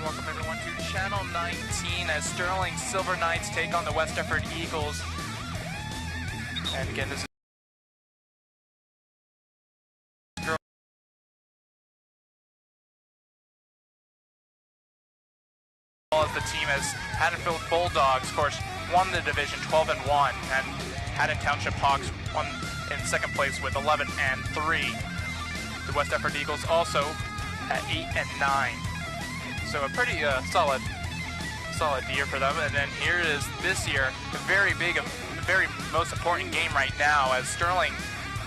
welcome everyone to Channel 19 as Sterling Silver Knights take on the West Deptford Eagles. And again, this is as the team as Haddonfield Bulldogs, of course, won the division 12-1, and Haddon Township Hawks won in second place with 11-3. The West Deptford Eagles also at 8-9. So a pretty solid year for them. And then here is this year, the very most important game right now, as Sterling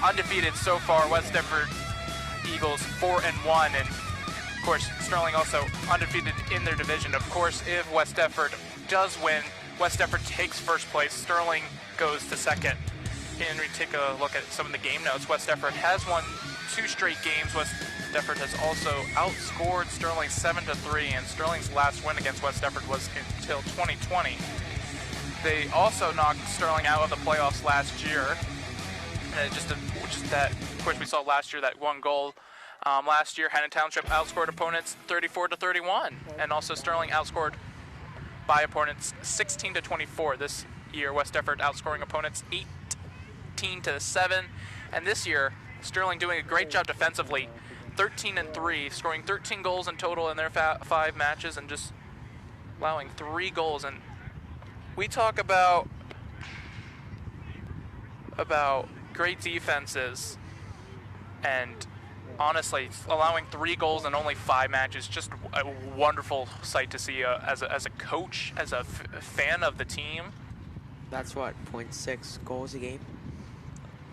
undefeated so far. West Deptford Eagles 4-1, and of course Sterling also undefeated in their division. Of course, if West Deptford does win, West Deptford takes first place. Sterling goes to second. And we take a look at some of the game notes. West Deptford has won 2 straight games. West Deptford has also outscored Sterling 7-3, and Sterling's last win against West Deptford was until 2020. They also knocked Sterling out of the playoffs last year. Of course, we saw last year that one goal. Last year, Haddon Township outscored opponents 34-31, and also Sterling outscored by opponents 16-24. This year, West Deptford outscoring opponents 18-7, and this year, Sterling doing a great job defensively, 13-3, scoring 13 goals in total in their 5 matches, and just allowing 3 goals. And we talk about great defenses, and honestly, allowing 3 goals in only 5 matches, just a wonderful sight to see as a coach, as a fan of the team. That's what, 0.6 goals a game?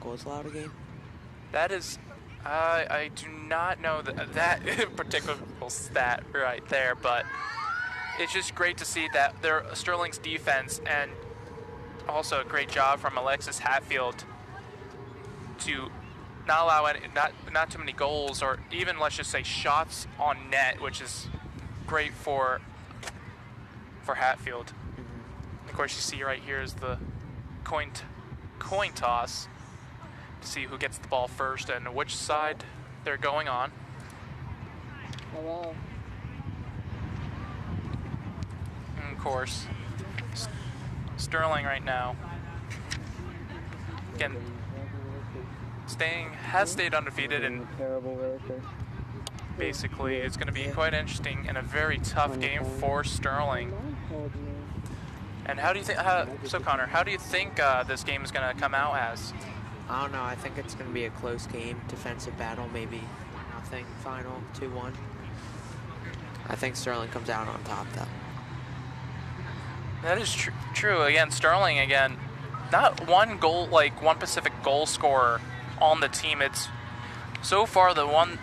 Goals allowed a game? That is, I do not know that particular stat right there, but it's just great to see that Sterling's defense, and also a great job from Alexis Hatfield to not allow not too many goals, or even, let's just say, shots on net, which is great for Hatfield. Of course, you see right here is the coin toss to see who gets the ball first and which side they're going on. Hello. And of course, Sterling right now, again, has stayed undefeated, and basically it's going to be quite interesting and a very tough game for Sterling. And how do you think? So Connor, how do you think this game is going to come out as? I don't know. I think it's going to be a close game, defensive battle, maybe nothing. Final 2-1. I think Sterling comes out on top, though. That is true. Again, Sterling not one Pacific goal scorer on the team. It's so far the one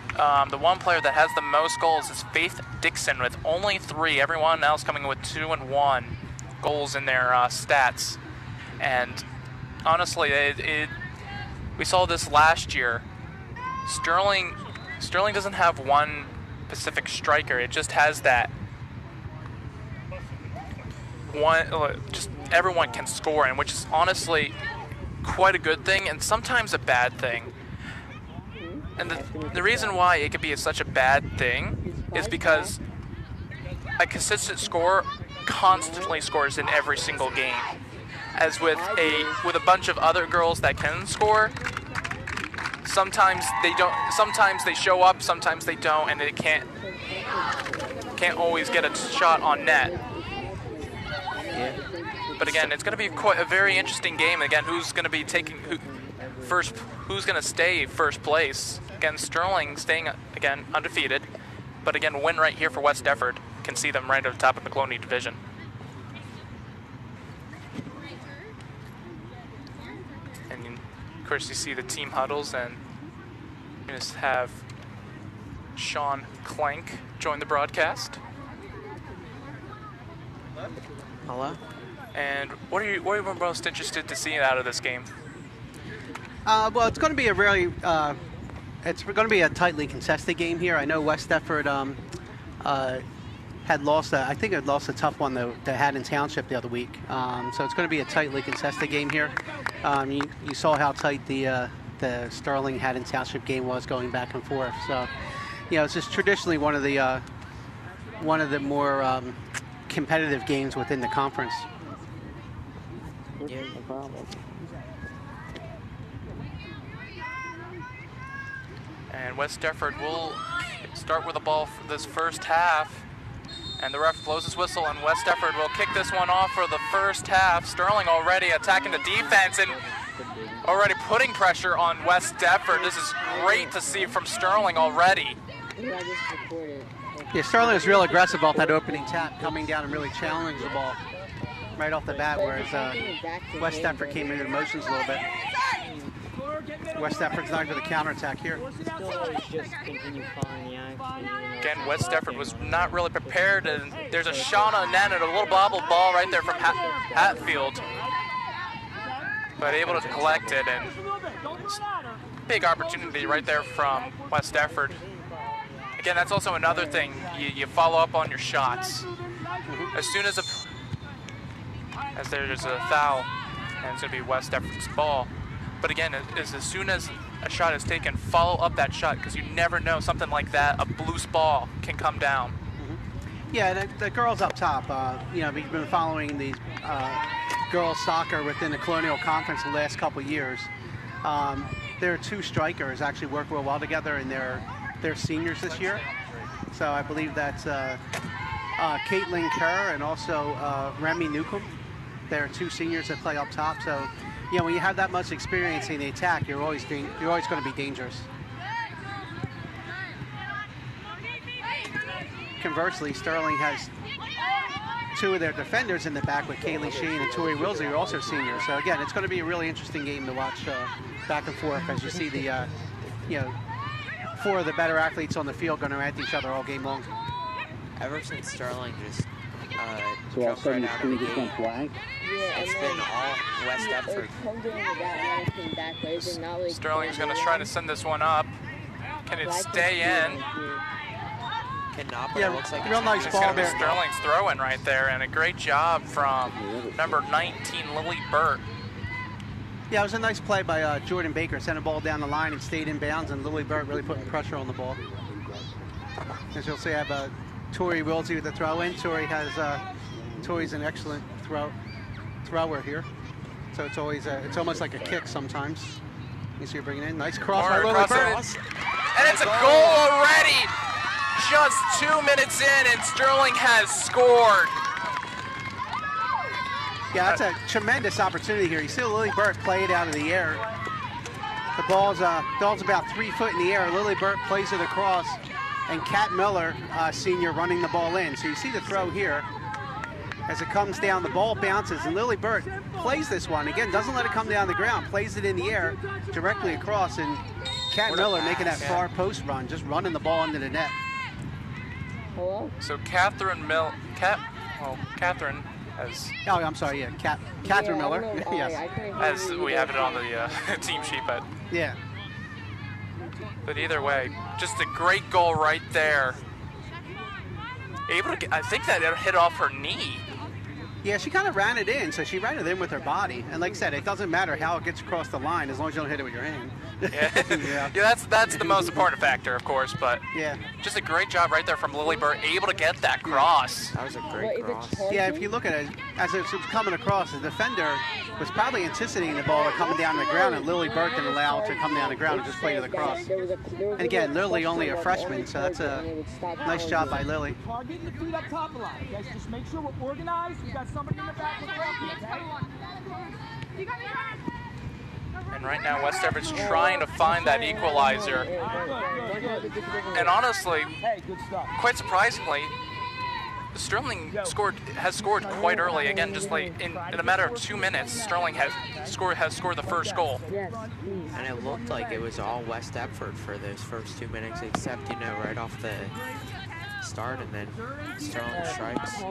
player that has the most goals is Faith Dixon with only 3. Everyone else coming with 2 and 1 goals in their stats. And honestly, we saw this last year. Sterling doesn't have one Pacific striker. It just has that one. Just everyone can score, and which is honestly quite a good thing, and sometimes a bad thing. And the reason why it could be such a bad thing is because a consistent scorer constantly scores in every single game. As with a bunch of other girls that can score, sometimes they don't. Sometimes they show up, sometimes they don't, and they can't always get a shot on net. Yeah. But again, it's going to be quite a very interesting game. Again, who's going to be taking first? Who's going to stay first place? Again, Sterling staying again undefeated, but again, win right here for West Deptford can see them right at the top of the Cloney division. And of course, you see the team huddles, and you just have Sean Clank join the broadcast. Hello? And what are you most interested to see out of this game? Well, it's going to be a tightly contested game here. I know West Deptford had lost a tough one to Haddon Township the other week. So it's going to be a tightly contested game here. You saw how tight the Sterling Haddon Township game was, going back and forth. So, it's just traditionally one of the one of the more competitive games within the conference. Yeah. And West Deptford will start with the ball for this first half. And the ref blows his whistle, and West Deptford will kick this one off for the first half. Sterling already attacking the defense and already putting pressure on West Deptford. This is great to see from Sterling already. Yeah, Sterling was real aggressive off that opening tap, coming down and really challenged the ball right off the bat, whereas West Deptford came into the motions a little bit. West Deptford's not going to counterattack here. Again, West Deptford was not really prepared, and there's a shot on net and a little bobble ball right there from Hatfield. But able to collect it, and big opportunity right there from West Deptford. Again, that's also another thing. You follow up on your shots. As soon as there's a foul, and it's going to be West Deptford's ball. But again, as soon as a shot is taken, follow up that shot, because you never know, something like that, a loose ball can come down. Yeah, the girls up top, you know, we've been following these girls soccer within the Colonial Conference the last couple of years. Their two strikers actually work real well together, and they're seniors this year. So I believe that's Caitlin Kerr and also Remy Newcomb. They're two seniors that play up top. So, you know, when you have that much experience in the attack, you're always going to be dangerous. Conversely, Sterling has two of their defenders in the back with Kaylee Sheen and Tori Wilsey, who are also seniors. So again, it's going to be a really interesting game to watch back and forth as you see the, you know, four of the better athletes on the field going at each other all game long. Ever since Sterling just jumped right out of the gate, it's been all West Deptford. Sterling's going to try to send this one up. Can it stay in? Yeah, looks like real nice ball there. Sterling's throwing right there, and a great job from number 19, Lily Burt. Yeah, it was a nice play by Jordan Baker. Sent a ball down the line and stayed in bounds, and Lily Burt really putting pressure on the ball. As you'll see, I have Tori Wilsey with the throw in. Tori's an excellent thrower here. So it's always it's almost like a kick sometimes. You see her bringing in. Nice cross by Lily Burt. And it's a goal already. Just 2 minutes in, and Sterling has scored. Yeah, that's a tremendous opportunity here. You see Lily Burt play it out of the air. The ball's about 3 foot in the air. Lily Burt plays it across, and Kat Miller, senior, running the ball in. So you see the throw here. As it comes down, the ball bounces, and Lily Burt plays this one. Again, doesn't let it come down the ground, plays it in the air directly across, and Kat Miller making that far post run, just running the ball into the net. Hello? So Catherine has... Oh, I'm sorry, yeah, Catherine Miller, yes. As we have it on the team sheet, but... Yeah. But either way, just a great goal right there. Able to get, I think that it hit off her knee. Yeah, she kind of ran it in, so she ran it in with her body. And like I said, it doesn't matter how it gets across the line as long as you don't hit it with your hand. Yeah, yeah, that's the most important factor, of course, but yeah, just a great job right there from Lily Burt, able to get that cross. That was a great cross. Yeah, if you look at it, as it was coming across, the defender was probably anticipating the ball coming down the ground, and Lily Burt didn't allow it to come down the ground and just play to the cross. And again, Lily only a freshman, so that's a nice job by Lily. Getting the feet up top a lot, okay? So just make sure we're organized. We got somebody in the back with And right now, West Deptford's trying to find that equalizer. And honestly, quite surprisingly, Sterling has scored quite early. Again, just like in a matter of 2 minutes, Sterling has scored the first goal. And it looked like it was all West Deptford for those first 2 minutes, except, you know, right off the start, and then Sterling strikes.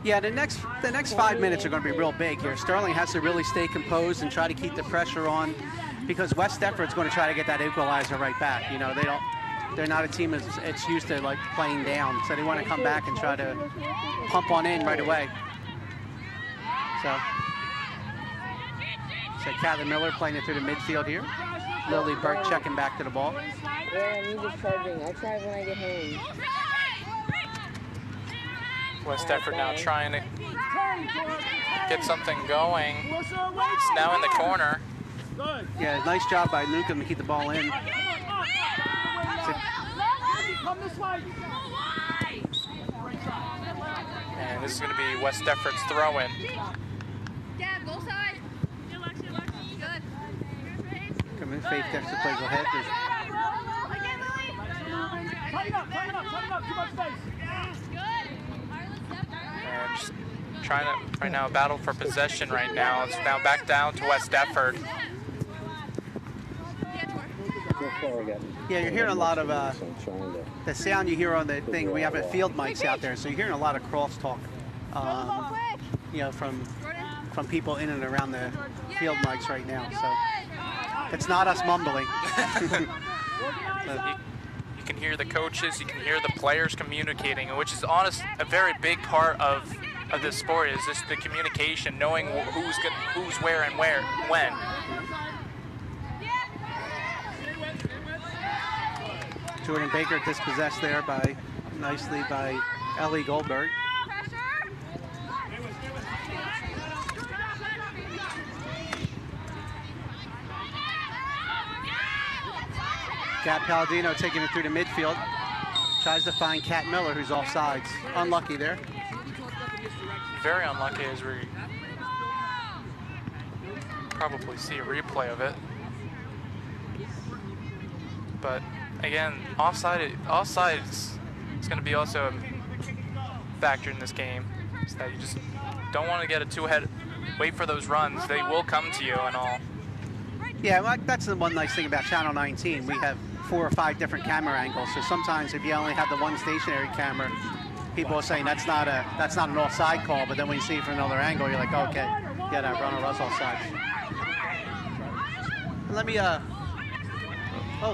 Yeah, the next 5 minutes are going to be real big here. Sterling has to really stay composed and try to keep the pressure on, because West Deptford's going to try to get that equalizer right back. You know, they're not a team that's used to like playing down, so they want to come back and try to pump on in right away. So Catherine Miller playing it through the midfield here. Lily Burt checking back to the ball. Yeah, I'm just charging. I'll try when I get home. West Deptford now trying to get something going. It's now in the corner. Yeah, nice job by Lucan to keep the ball in. And this is going to be West Deptford's throw-in. Come in, Faith Dexter plays ahead. And just trying to right now battle for possession right now. It's now back down to West Deptford. Yeah, you're hearing a lot of the sound you hear on the thing. We have field mics out there, so you're hearing a lot of crosstalk, you know, from people in and around the field mics right now. So it's not us mumbling. You can hear the coaches, you can hear the players communicating, which is a very big part of this sport, is just the communication, knowing who's where and when. Jordan Baker dispossessed there nicely by Ellie Goldberg. Kat Palladino taking it through the midfield. Tries to find Kat Miller, who's offsides. Unlucky there. Very unlucky, as we probably see a replay of it. But again, offside is going to be also a factor in this game. So that you just don't want to get it too ahead. Wait for those runs; they will come to you and all. Yeah, well, that's the one nice thing about Channel 19. We have 4 or 5 different camera angles. So sometimes if you only have the one stationary camera, people are saying that's not an offside call. But then when you see it from another angle, you're like, okay, yeah, that runner was offside. Let me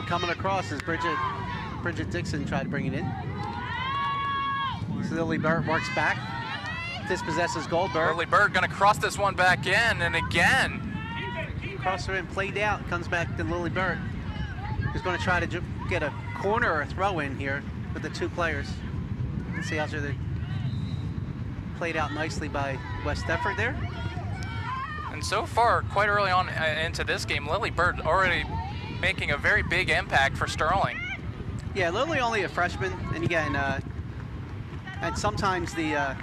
coming across is Bridget Dixon tried to bring it in. So Lily Burt works back, dispossesses Goldberg. Lily Burt gonna cross this one back in, and again. Cross her in, played out, comes back to Lily Burt, who's going to try to get a corner or a throw in here with the 2 players. Let's see how they played out nicely by West Deptford there. And so far, quite early on into this game, Lily Burt already making a very big impact for Sterling. Yeah, Lily only a freshman, and again, and sometimes the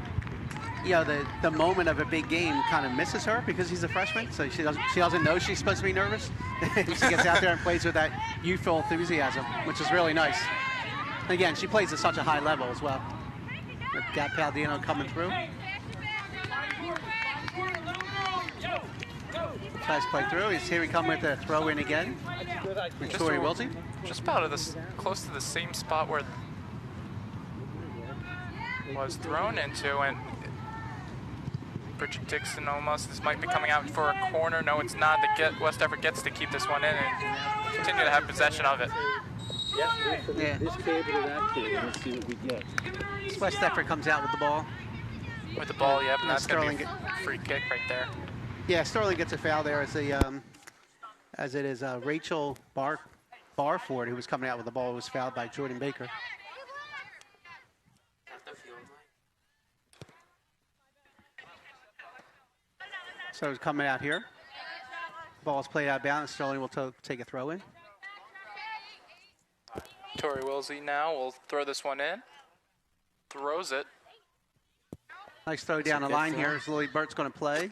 moment of a big game kind of misses her because she's a freshman, so she doesn't know she's supposed to be nervous. She gets out there and plays with that youthful enthusiasm, which is really nice. And again, she plays at such a high level as well. With Kat Palladino coming through. Tries to play through. Here we come with a throw in again. Tori Wiltie. Just about close to the same spot where it was thrown into, and Bridget Dixon almost. This might be coming out for a corner. No, it's not. West Deptford gets to keep this one in and continue to have possession of it. Yeah. This cable to that cable. Let's see what we get. West Deptford comes out with the ball. With the ball, yep, and that's going to be a free kick right there. Yeah, Sterling gets a foul there as it is Rachel Barford, who was coming out with the ball, was fouled by Jordan Baker. So it's coming out here. Ball's played out of bounds. Sterling will take a throw in. Tori Wilsey now will throw this one in. Throws it. Nice throw down the line here as Lily Burt's going to play.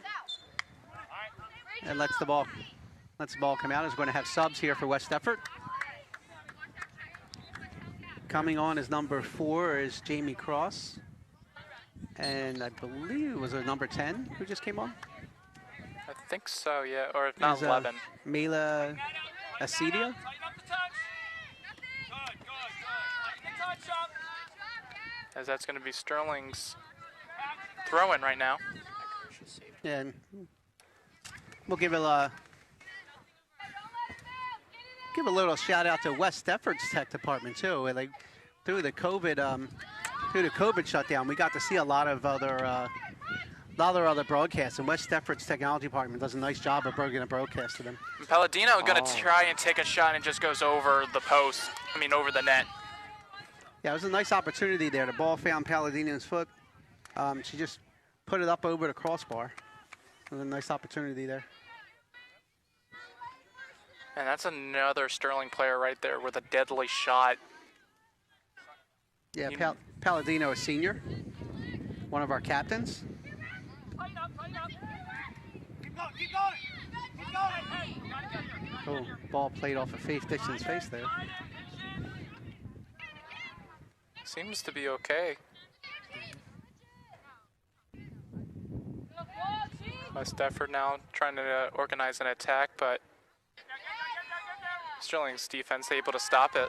And lets the ball come out. Is going to have subs here for West Deptford. Coming on as number 4 is Jamie Cross. And I believe it was a number 10 who just came on. I think so, yeah, or if not, 11. Mila Acedia. As that's going to be Sterling's throw-in right now. And we'll give a little shout out to West Deptford's tech department too. Like through the COVID shutdown, we got to see a lot of other broadcasts, and West Deptford's technology department does a nice job of bringing a broadcast to them. Palladino going to try and take a shot and just goes over the post. Over the net. Yeah, it was a nice opportunity there. The ball found Palladino's foot, She just put it up over the crossbar. And a nice opportunity there. And that's another Sterling player right there with a deadly shot. Yeah, Palladino, a senior, one of our captains. Oh, ball played off of Faith Dixon's face there. Seems to be okay. West Deptford now trying to organize an attack, but Sterling's defense able to stop it.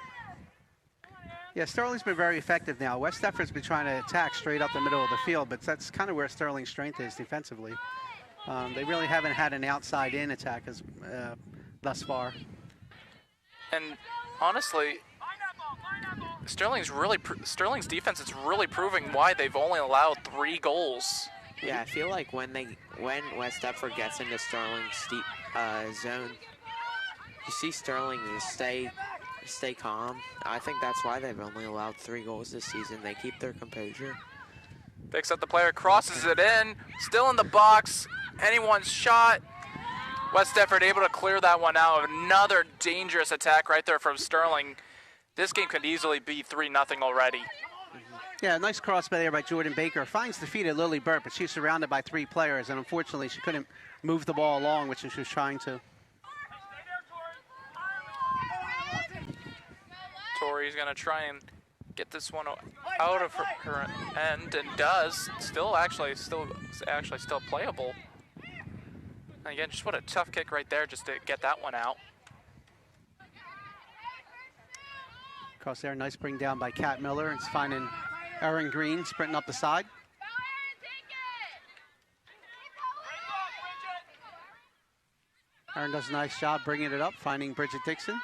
Yeah, Sterling's been very effective now. West Deptford's been trying to attack straight up the middle of the field, but that's kind of where Sterling's strength is defensively. They really haven't had an outside-in attack thus far. And honestly, Sterling's defense is really proving why they've only allowed 3 goals. Yeah, I feel like when West Deptford gets into Sterling's steep zone, you see Sterling just stay calm. I think that's why they've only allowed 3 goals this season. They keep their composure. Picks up the player, crosses it in, still in the box. Anyone's shot. West Deptford able to clear that one out. Another dangerous attack right there from Sterling. This game could easily be 3-0 already. Yeah, nice cross by there by Jordan Baker. Finds the feet of Lily Burt, but she's surrounded by 3 players, and unfortunately she couldn't move the ball along, which she was trying to. Tori's going to try and get this one out of her end, and does. Still playable. And again, just what a tough kick right there just to get that one out. Across there, nice bring down by Kat Miller. It's finding Erin Green sprinting up the side. Erin does a nice job bringing it up, finding Bridget Dixon.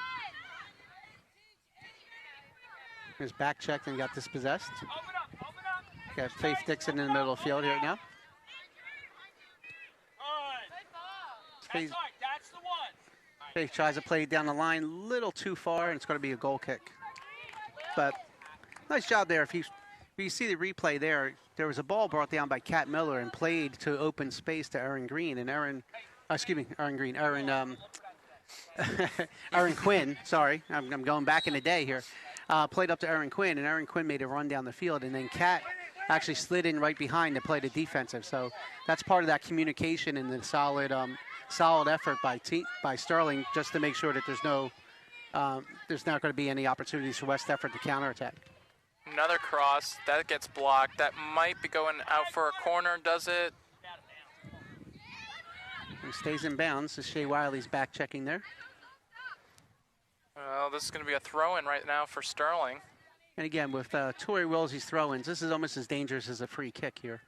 Here's back checked and got dispossessed. Got Faith Dixon in the middle of the field here now. Faith tries to play down the line a little too far, and it's going to be a goal kick. But nice job there. If you see the replay there was a ball brought down by Kat Miller and played to open space to Erin Green. And Erin Quinn, sorry, I'm going back in the day here. Played up to Erin Quinn, and Erin Quinn made a run down the field, and then Kat actually slid in right behind to play the defensive. So that's part of that communication and the solid effort by Sterling, just to make sure that there's not going to be any opportunities for West Deptford to counterattack. Another cross that gets blocked. That might be going out for a corner. Does it? It stays in bounds. As Shea Wiley's back checking there. Well, this is going to be a throw-in right now for Sterling. And again, with Tori Wilsey's throw-ins, this is almost as dangerous as a free kick here.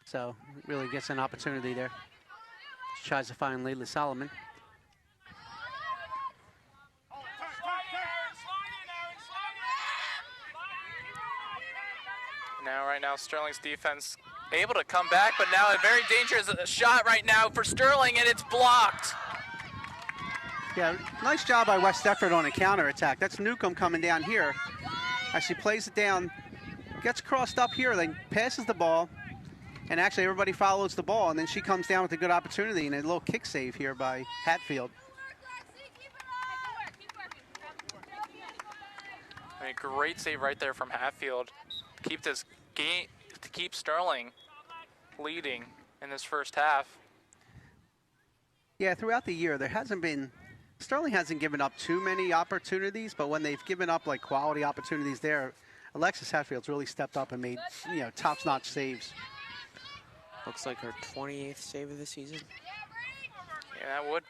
So really gets an opportunity there. She tries to find Layla Solomon. Right now, Sterling's defense able to come back, but now a very dangerous shot right now for Sterling, and it's blocked. Yeah, nice job by West Deptford on a counterattack. That's Newcomb coming down here. As she plays it down, gets crossed up here, then passes the ball, and actually everybody follows the ball, and then she comes down with a good opportunity and a little kick save here by Hatfield. I mean, great save right there from Hatfield. Keep this game, to keep Sterling leading in this first half. Yeah, throughout the year, Sterling hasn't given up too many opportunities, but when they've given up like quality opportunities there, Alexis Hatfield's really stepped up and made, top-notch saves. Looks like her 28th save of the season. Yeah, that would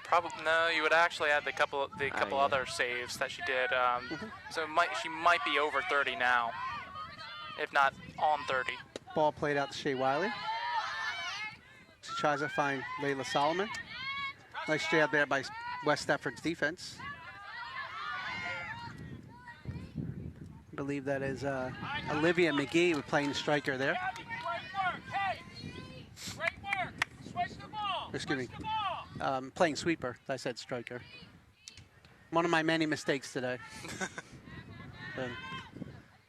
probably, no, you would actually add the couple other saves that she did. So she might be over 30 now, if not on 30. Ball played out to Shea Wiley. She tries to find Layla Solomon. Nice jab there by West Deptford's defense. I believe that is Olivia McGee playing striker there. Excuse me. Playing sweeper. I said striker. One of my many mistakes today.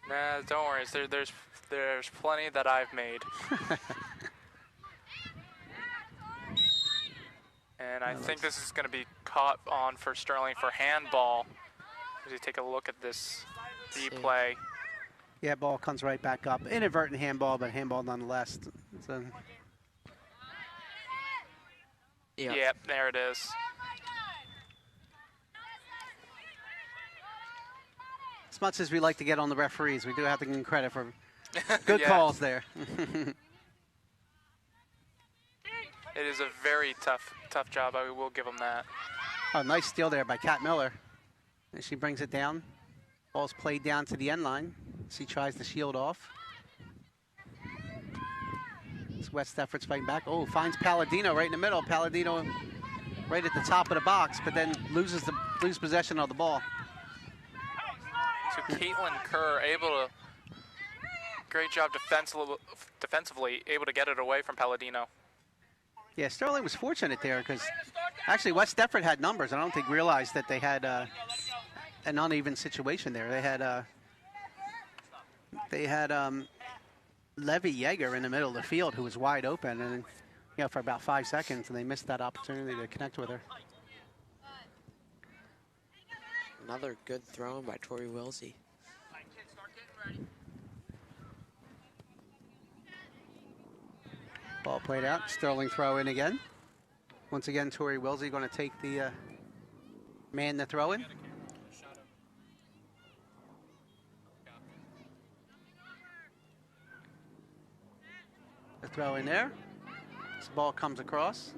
Nah, don't worry. There's There's plenty that I've made. And I think this is going to be caught on for Sterling for handball. As you take a look at this replay. Yeah, ball comes right back up. Inadvertent handball, but handball nonetheless. So. Yep, there it is. As much as we like to get on the referees, we do have to give them credit for good calls there. It is a very tough job. I will give them that. Oh, nice steal there by Kat Miller. And she brings it down. Ball's played down to the end line. She tries to shield off. It's West Deptford's fighting back. Oh, finds Palladino right in the middle. Palladino right at the top of the box, but then loses possession of the ball. So Caitlin Kerr able to, great job defensively, able to get it away from Palladino. Yeah, Sterling was fortunate there because actually West Deptford had numbers. I don't think realized that they had an uneven situation there. They had Levy Yeager in the middle of the field who was wide open, and for about 5 seconds, and they missed that opportunity to connect with her. Another good throw by Tori Wilsey. Ball played out. Sterling throw in again. Once again, Tori Wilsey going to take the man to throw in. The throw in there. This ball comes across.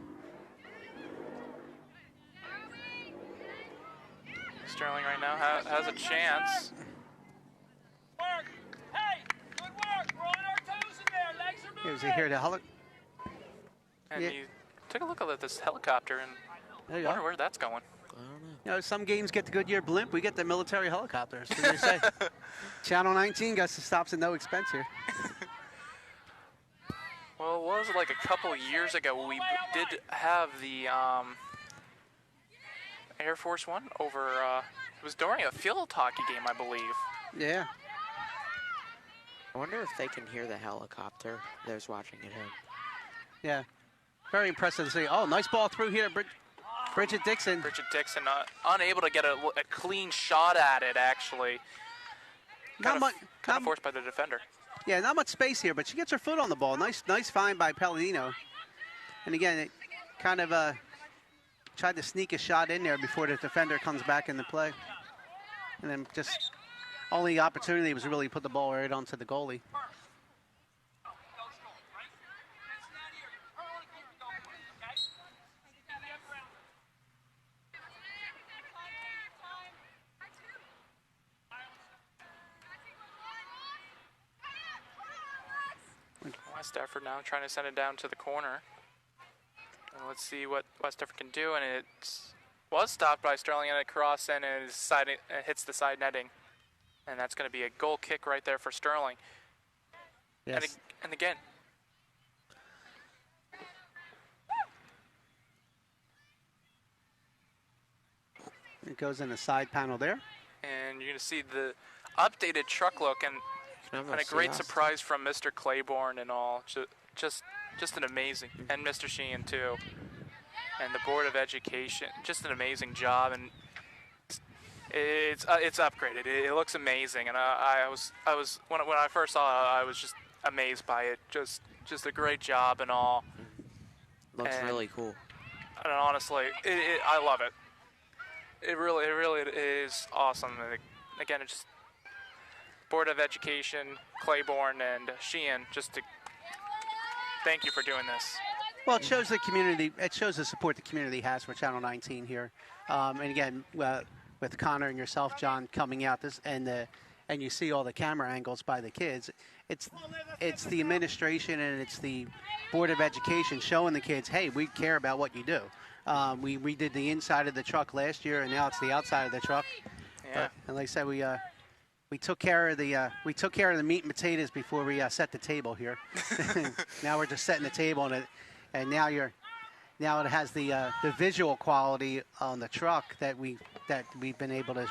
Sterling right now has a chance. Work. Hey, good work. We're on our toes in there. Legs are moving. Here's here to And you take a look at this helicopter and wonder where that's going. I don't know. Some games get the Goodyear blimp. We get the military helicopters. What do you say? Channel 19 got the stops at no expense here. Well, it was like a couple years ago. We did have the Air Force One over. It was during a field hockey game, I believe. Yeah. I wonder if they can hear the helicopter. There's watching at home. Yeah. Very impressive to see. Oh, nice ball through here. Bridget Dixon. Bridget Dixon unable to get a clean shot at it, actually. Kind of forced by the defender. Yeah, not much space here, but she gets her foot on the ball. Nice find by Palladino. And again, it kind of tried to sneak a shot in there before the defender comes back into play. And then just only opportunity was really put the ball right onto the goalie. West Deptford now trying to send it down to the corner. And let's see what West Deptford can do. And it was stopped by Sterling and it crossed in and it hits the side netting. And that's going to be a goal kick right there for Sterling. Yes. And again. It goes in the side panel there. And you're going to see the updated truck look and a great surprise from Mr. Claiborne and all. Just an amazing, and Mr. Sheehan too. And the Board of Education, just an amazing job. And it's upgraded. It looks amazing. And I was when I first saw it, I was just amazed by it. Just a great job and all. Looks really cool. And honestly, I love it. It really is awesome. Again, it's just Board of Education, Claiborne, and Sheehan, just to thank you for doing this. Well, it shows the community. It shows the support the community has for Channel 19 here. And again, with Connor and yourself, John, coming out and you see all the camera angles by the kids. It's the administration and it's the Board of Education showing the kids, hey, we care about what you do. We did the inside of the truck last year, and now it's the outside of the truck. Yeah. And like I said, we took care of the meat and potatoes before we set the table here. Now we're just setting the table, and now it has the visual quality on the truck that we've been able to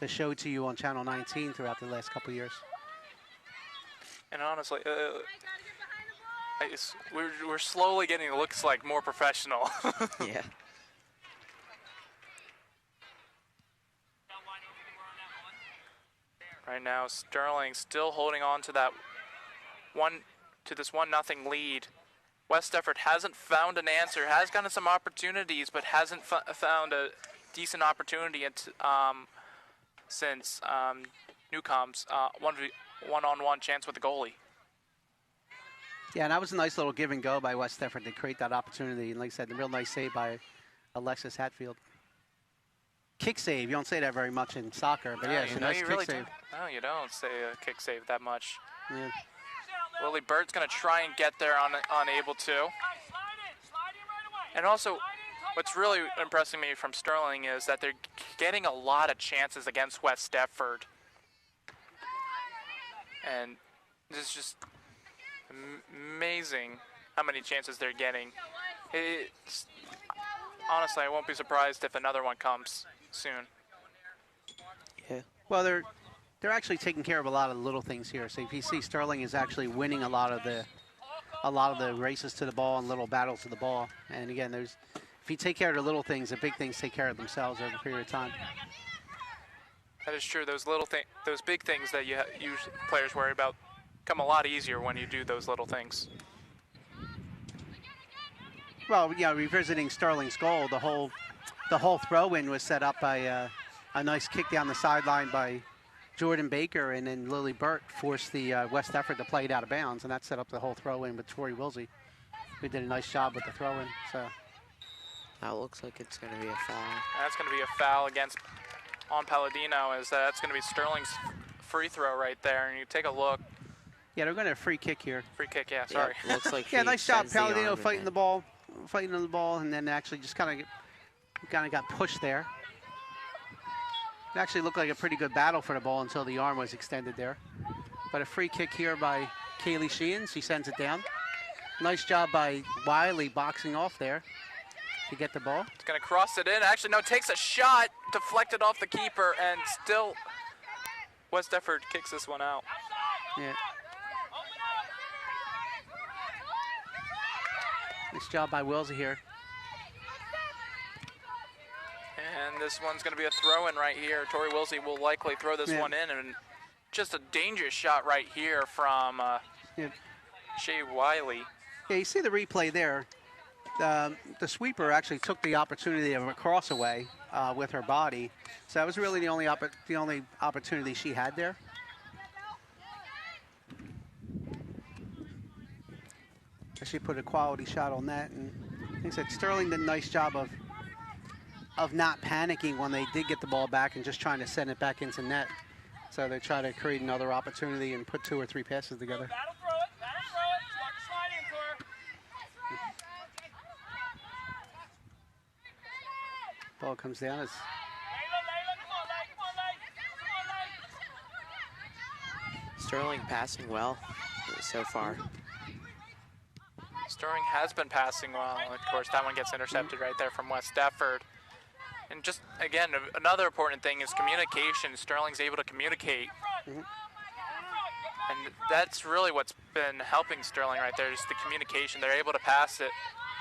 show to you on Channel 19 throughout the last couple of years. And honestly, we're slowly getting looks like more professional. Yeah. Right now, Sterling still holding on to that this 1-0 lead. West Deptford hasn't found an answer, has gotten some opportunities, but hasn't found a decent opportunity since Newcomb's one-on-one chance with the goalie. Yeah, and that was a nice little give and go by West Deptford to create that opportunity. And like I said, a real nice save by Alexis Hatfield. Kick save. You don't say that very much in soccer, but yeah, it's a nice kick really save. No, you don't say a kick save that much. Yeah. Lily Bird's going to try and get there, unable to. And also, what's really impressing me from Sterling is that they're getting a lot of chances against West Deptford. And this is just amazing how many chances they're getting. Honestly, I won't be surprised if another one comes soon. Yeah. Well, they're actually taking care of a lot of the little things here. So if you see, Sterling is actually winning a lot of the races to the ball and little battles to the ball. And again, if you take care of the little things, the big things take care of themselves over a period of time. That is true. Those big things that players worry about come a lot easier when you do those little things. Well, yeah, revisiting Sterling's goal, the whole throw-in was set up by a nice kick down the sideline by Jordan Baker, and then Lily Burt forced the West Deptford to play it out of bounds, and that set up the whole throw-in with Tori Wilsey, who did a nice job with the throw-in. So that looks like it's going to be a foul. That's going to be a foul on Palladino, as that's going to be Sterling's free throw right there. And you take a look. Yeah, they're going to have a free kick here. Free kick, yeah, sorry. Yeah, looks like yeah, nice job, Palladino fighting on the ball, and then actually just kind of got pushed there. It actually looked like a pretty good battle for the ball until the arm was extended there. But a free kick here by Kaylee Sheehan. She sends it down. Nice job by Wiley boxing off there to get the ball. It's going to cross it in. Actually, no, takes a shot, deflected off the keeper, and still West Deptford kicks this one out. Yeah. Nice job by Wilsey here. And this one's going to be a throw-in right here. Tori Wilsey will likely throw this one in, and just a dangerous shot right here from Shea Wiley. Yeah, you see the replay there. The sweeper actually took the opportunity of a cross away with her body, so that was really the only opportunity she had there. She put a quality shot on that, and like I said, Sterling did a nice job of not panicking when they did get the ball back and just trying to send it back into net. So they try to create another opportunity and put 2 or 3 passes together. That'll throw it. Start to slide in for her. Ball comes down. Layla, come on, Lay. Sterling passing well so far. Sterling has been passing well. Of course, that one gets intercepted right there from West Deptford. And just, again, another important thing is communication. Sterling's able to communicate. And that's really what's been helping Sterling right there, is the communication. They're able to pass it,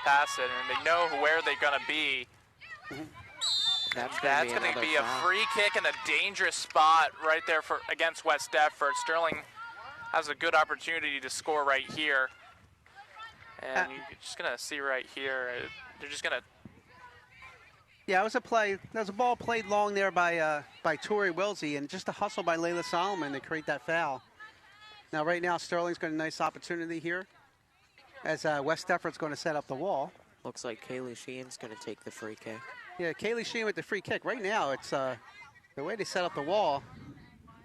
and they know where they're going to be. That's going to be a free kick in a dangerous spot right there against West Deptford. Sterling has a good opportunity to score right here. And you're just going to see right here, they're just going to... Yeah, it was a play. There was a ball played long there by Tori Wilsey, and just a hustle by Layla Solomon to create that foul. Now, right now, Sterling's got a nice opportunity here as West Deptford's going to set up the wall. Looks like Kaylee Sheehan's going to take the free kick. Yeah, Kaylee Sheehan with the free kick. Right now, it's the way they set up the wall.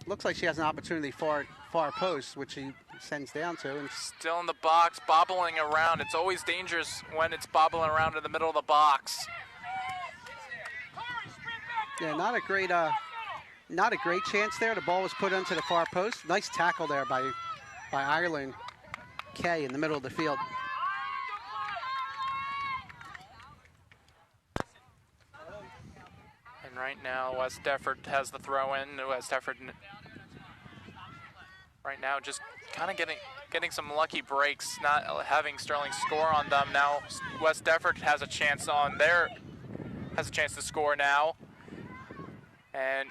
Looks like she has an opportunity far post, which she sends down to. And still in the box, bobbling around. It's always dangerous when it's bobbling around in the middle of the box. Yeah, not a great chance there. The ball was put onto the far post. Nice tackle there by Ireland Kay in the middle of the field. And right now, West Deptford has the throw in. West Deptford right now just kind of getting some lucky breaks, not having Sterling score on them. Now West Deptford has a chance to score now, and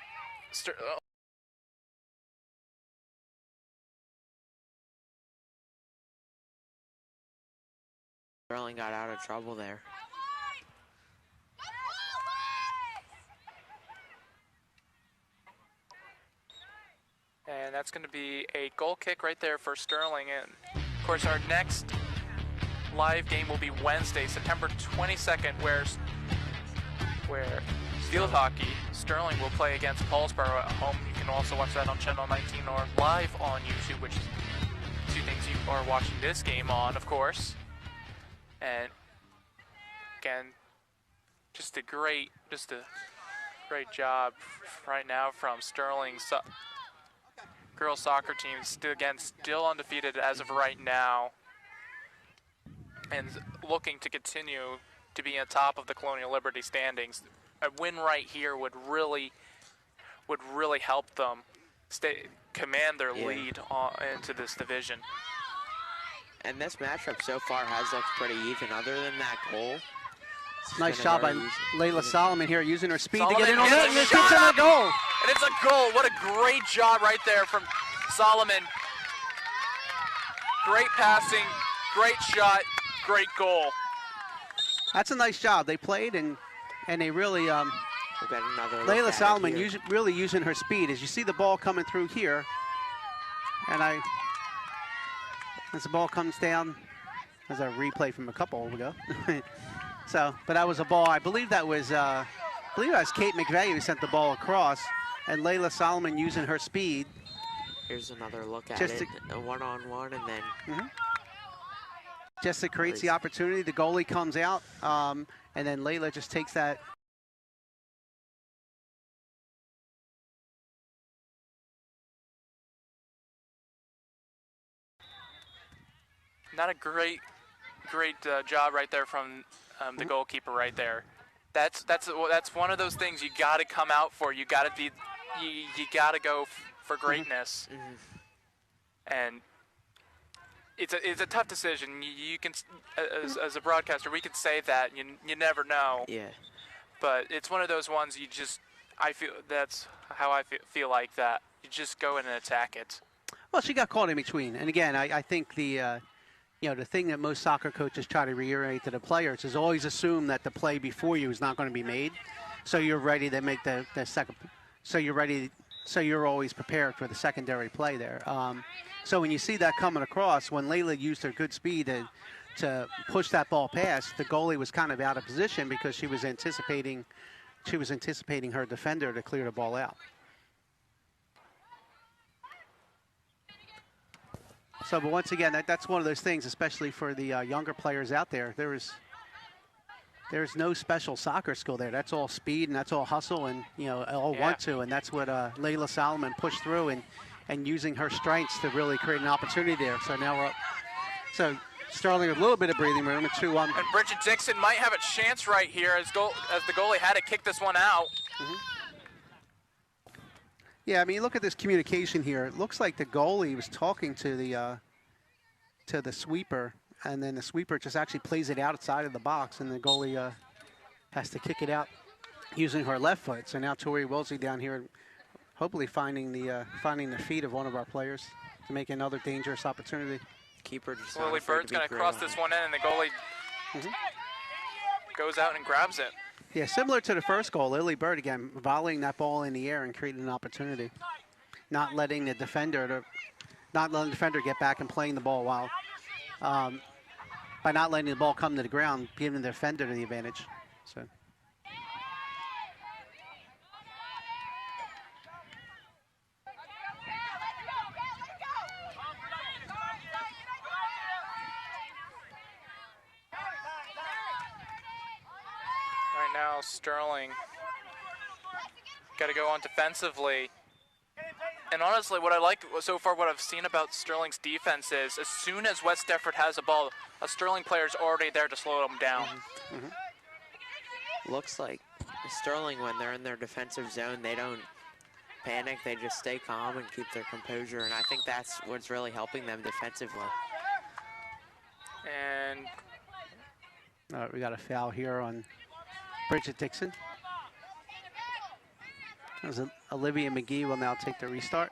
Sterling got out of trouble there. And that's going to be a goal kick right there for Sterling. And of course, our next live game will be Wednesday, September 22nd, where field hockey Sterling will play against Paulsboro at home. You can also watch that on Channel 19 or live on YouTube, which is two things you are watching this game on, of course. And again, just a great job right now from Sterling. Girls soccer team still undefeated as of right now, and looking to continue to be on top of the Colonial Liberty standings. A win right here would really help them command their lead into this division. And this matchup so far has looked pretty even, other than that goal. Nice job by Layla Solomon here, using her speed Solomon to get in on gets that, and a it shot gets in up! a goal. And it's a goal. What a great job right there from Solomon. Great passing, great shot, great goal. That's a nice job. They played and they really Layla Solomon really using her speed. As you see the ball coming through here, and as the ball comes down, as a replay from a couple ago. So, but that was a ball. I believe that was Kate McVeigh who sent the ball across, and Layla Solomon using her speed. Here's another look at it, a one-on-one, and then just to create the opportunity. The goalie comes out, and then Layla just takes that. Not a great job right there from the goalkeeper right there. That's one of those things you got to come out for. You got to go for greatness, and it's a tough decision. You can, as a broadcaster, we could say that you never know. Yeah. But it's one of those ones I feel that's how I feel like that. You just go in and attack it. Well, she got caught in between, and again, I think the thing that most soccer coaches try to reiterate to the players is always assume that the play before you is not going to be made, so you're ready to make the second. So you're always prepared for the secondary play there. So when you see that coming across, when Layla used her good speed to push that ball past, the goalie was kind of out of position because she was anticipating her defender to clear the ball out. So, but once again, that's one of those things, especially for the younger players out there. There's no special soccer skill there. That's all speed and that's all hustle and all want to, and that's what Layla Solomon pushed through and using her strengths to really create an opportunity there. So now we're up. So Sterling with a little bit of breathing room. It's 2-1. And Bridget Dixon might have a chance right here as the goalie had to kick this one out. Yeah, I mean, look at this communication here. It looks like the goalie was talking to the sweeper, and then the sweeper just actually plays it outside of the box, and the goalie has to kick it out using her left foot. So now Tori Wilsey down here, hopefully finding the feet of one of our players to make another dangerous opportunity. Keeper just Lily Bird's going to cross this one in, and the goalie goes out and grabs it. Yeah, similar to the first goal, Lily Bird, again, volleying that ball in the air and creating an opportunity. Not letting the defender get back and playing the ball while, by not letting the ball come to the ground, giving the defender the advantage. So. Now Sterling got to go on defensively, and honestly what I like so far, what I've seen about Sterling's defense is as soon as West Deptford has a ball, a Sterling player's already there to slow them down. Looks like Sterling, when they're in their defensive zone, they don't panic. They just stay calm and keep their composure, and I think that's what's really helping them defensively. And All right, we got a foul here on Bridget Dixon. As Olivia McGee will now take the restart.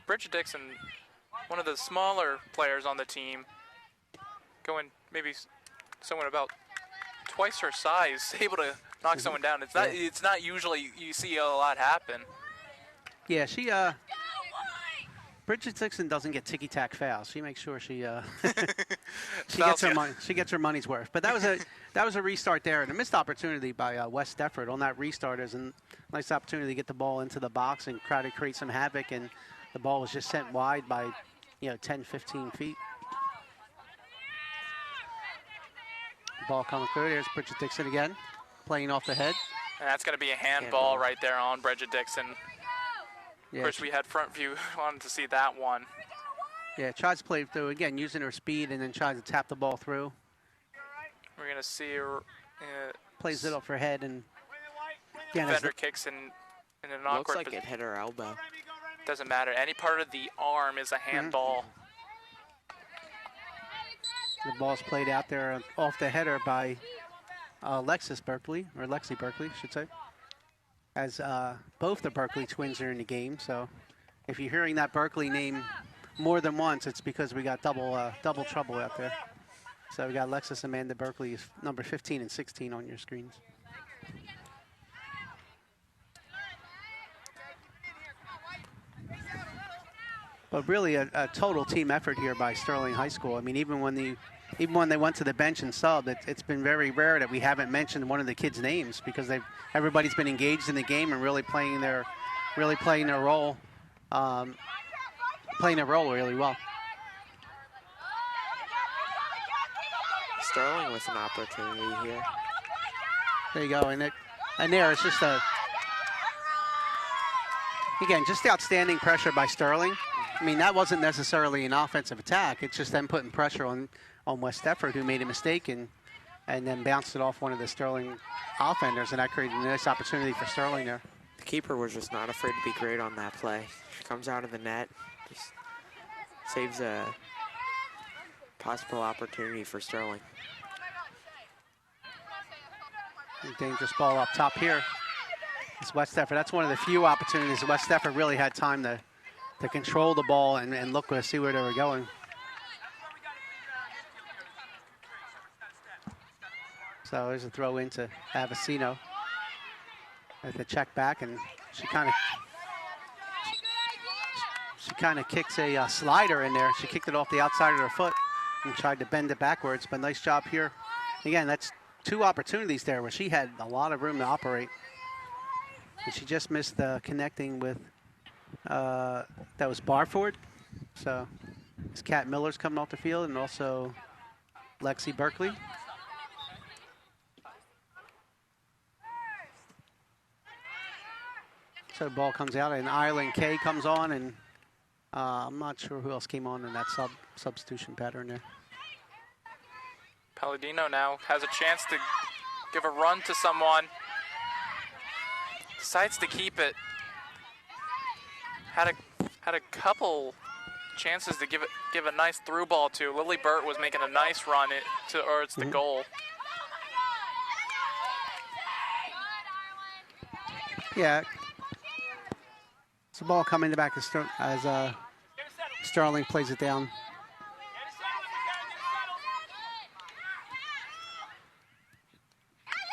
Bridget Dixon, one of the smaller players on the team, going maybe someone about twice her size, able to knock someone down. It's not usually you see a lot happen. Yeah, Bridget Dixon doesn't get ticky-tack fouls. She makes sure she gets her money. She gets her money's worth. But that was a restart there, and a missed opportunity by West Deptford on that restart. Is a nice opportunity to get the ball into the box and try to create some havoc, and the ball was just sent wide by 10, 15 feet. Ball coming through. There's Bridget Dixon again, playing off the head. And that's going to be a handball right there on Bridget Dixon. Yeah, of course, we had front view. Wanted to see that one. Yeah, tries to play through again, using her speed, and then tries to tap the ball through. We're going to see her. Plays it off her head, and again, defender kicks in an awkward. Looks like it hit her elbow. Doesn't matter. Any part of the arm is a handball. The ball's played out there off the header by Lexi Berkeley, I should say. As both the Berkeley twins are in the game, so if you're hearing that Berkeley name more than once, it's because we got double trouble out there. So we got Alexis Amanda Berkeley, number 15 and 16 on your screens. But really a total team effort here by Sterling High School. I mean, even when they went to the bench and sub, it's been very rare that we haven't mentioned one of the kids' names, because everybody's been engaged in the game and really playing their role, really well. Sterling with an opportunity here. There you go, and there it's just just outstanding pressure by Sterling. I mean, that wasn't necessarily an offensive attack. It's just them putting pressure on West Deptford, who made a mistake and then bounced it off one of the Sterling offenders, and that created a nice opportunity for Sterling there. The keeper was just not afraid to be great on that play. She comes out of the net, just saves a possible opportunity for Sterling. Dangerous ball up top here. It's West Deptford. That's one of the few opportunities West Deptford really had time to control the ball and look see where they were going. So there's a throw into Avicino at the check back, and she kind of kicks a slider in there. She kicked it off the outside of her foot and tried to bend it backwards, but nice job here. Again, that's two opportunities there where she had a lot of room to operate. And she just missed connecting with, that was Barford. So it's Kat Miller's coming off the field, and also Lexi Berkeley. So the ball comes out, and Island K comes on, and I'm not sure who else came on in that substitution pattern there. Palladino now has a chance to give a run to someone. Decides to keep it. Had a couple chances to give a nice through ball to. Lily Burt was making a nice run towards the goal. Yeah. It's the ball coming back as Sterling plays it down.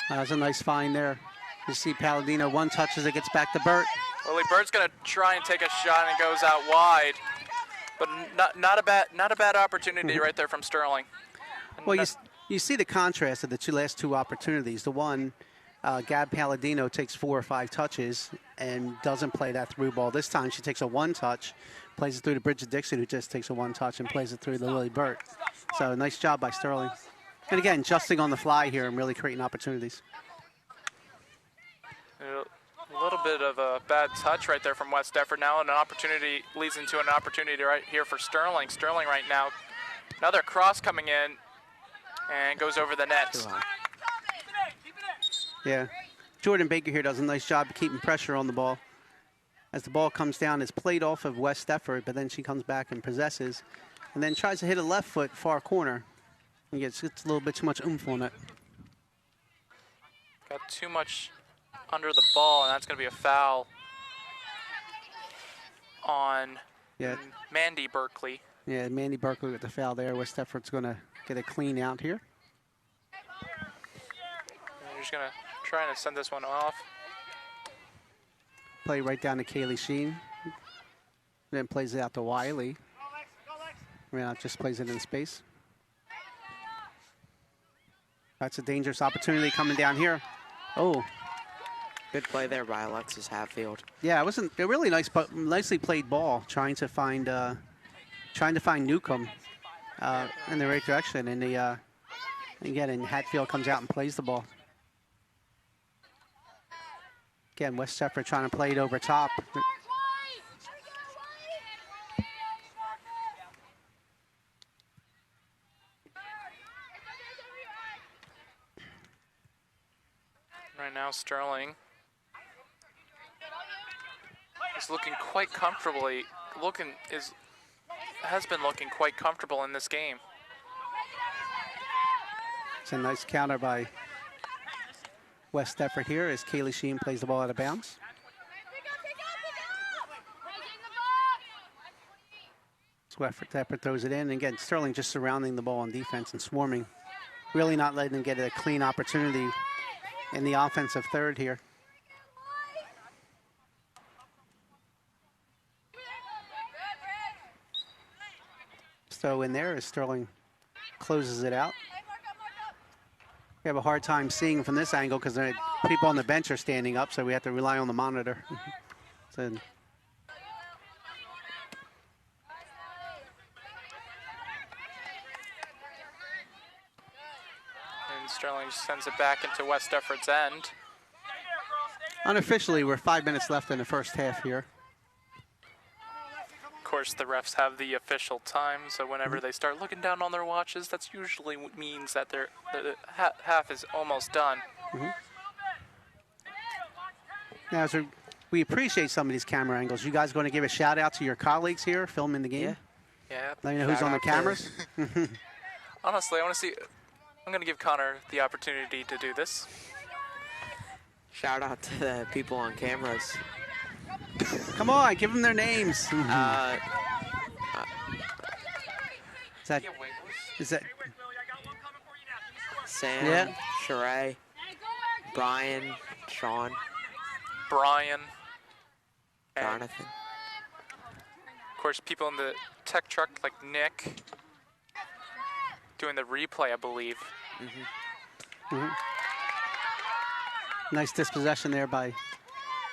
That's a nice find there. You see Palladino one touch as it gets back to Burt. Lily Burt's going to try and take a shot, and it goes out wide, but not a bad opportunity right there from Sterling. Well, you see the contrast of the last two opportunities. The one, Gab Palladino takes 4 or 5 touches and doesn't play that through ball. This time she takes a one touch, plays it through to Bridget Dixon, who just takes a one touch and plays it through to Lily Burt. So nice job by Sterling. And again, adjusting on the fly here and really creating opportunities. A little bit of a bad touch right there from West Deptford now, and an opportunity leads into an opportunity right here for Sterling. Sterling right now, another cross coming in and goes over the net. Yeah, Jordan Baker here does a nice job of keeping pressure on the ball. As the ball comes down, it's played off of West Deptford, but then she comes back and possesses, and then tries to hit a left foot far corner. And gets a little bit too much oomph on it. Got too much under the ball, and that's going to be a foul on Mandy Berkeley. Yeah, Mandy Berkeley with the foul there. West Deptford's going to get a clean out here. They're just going to try to send this one off. Play right down to Kaylee Sheen. Then plays it out to Wiley. Yeah, just plays it in space. That's a dangerous opportunity coming down here. Oh. Good play there by Alexis Hatfield. Yeah, it wasn't a really nicely played ball, trying to find Newcomb in the right direction, and and Hatfield comes out and plays the ball. Again, West Deptford trying to play it over top. Right now, Sterling is looking quite comfortably. Has been looking quite comfortable in this game. It's a nice counter by West Deptford here as Kaylee Sheen plays the ball out of bounds. West Deptford throws it in, and again, Sterling just surrounding the ball on defense and swarming. Really not letting them get a clean opportunity in the offensive third here. So in there as Sterling closes it out. We have a hard time seeing from this angle because people on the bench are standing up, so we have to rely on the monitor. And Sterling sends it back into West Deptford's end. Unofficially, we're 5 minutes left in the first half here. Of course, the refs have the official time, so whenever they start looking down on their watches, that's usually means that the half is almost done. Now, so we appreciate some of these camera angles. You guys going to give a shout out to your colleagues here filming the game? Yeah. Let me know who's on the cameras. Honestly, I want to see. I'm going to give Connor the opportunity to do this. Shout out to the people on cameras. Come on, give them their names. Is that Sam, Sheree, Brian, Sean, Brian, Jonathan. Of course, people in the tech truck like Nick doing the replay, I believe. Nice dispossession there by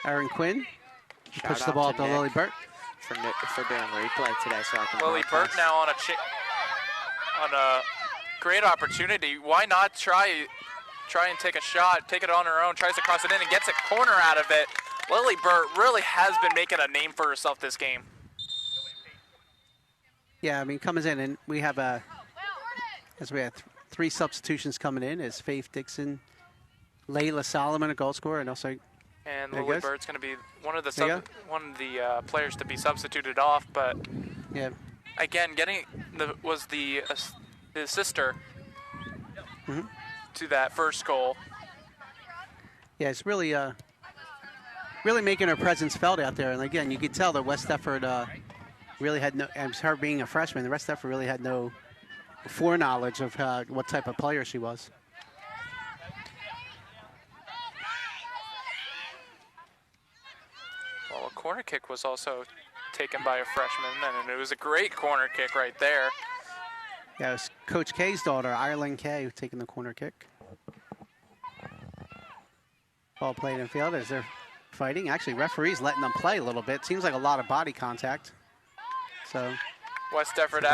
Aaron Quinn. Push the ball to Lily Burt. For doing replay today, so I can Lily Burt now on a great opportunity. Why not try and take a shot, take it on her own, tries to cross it in and gets a corner out of it. Lily Burt really has been making a name for herself this game. Yeah, I mean, comes in and we have we have three substitutions coming in as Faith Dixon, Layla Solomon, a goal scorer, and also. And Lily Burt's going to be one of the players to be substituted off, but again, was the sister to that first goal. Yeah, it's really making her presence felt out there, and again, you could tell that West Deptford really had no. As her being a freshman, the West Deptford really had no foreknowledge of what type of player she was. Well, a corner kick was also taken by a freshman, and it was a great corner kick right there. Yeah, it was Coach K's daughter, Ireland Kay, taking the corner kick. Ball played in field as they're fighting. Actually, referees letting them play a little bit. Seems like a lot of body contact. So West Deptford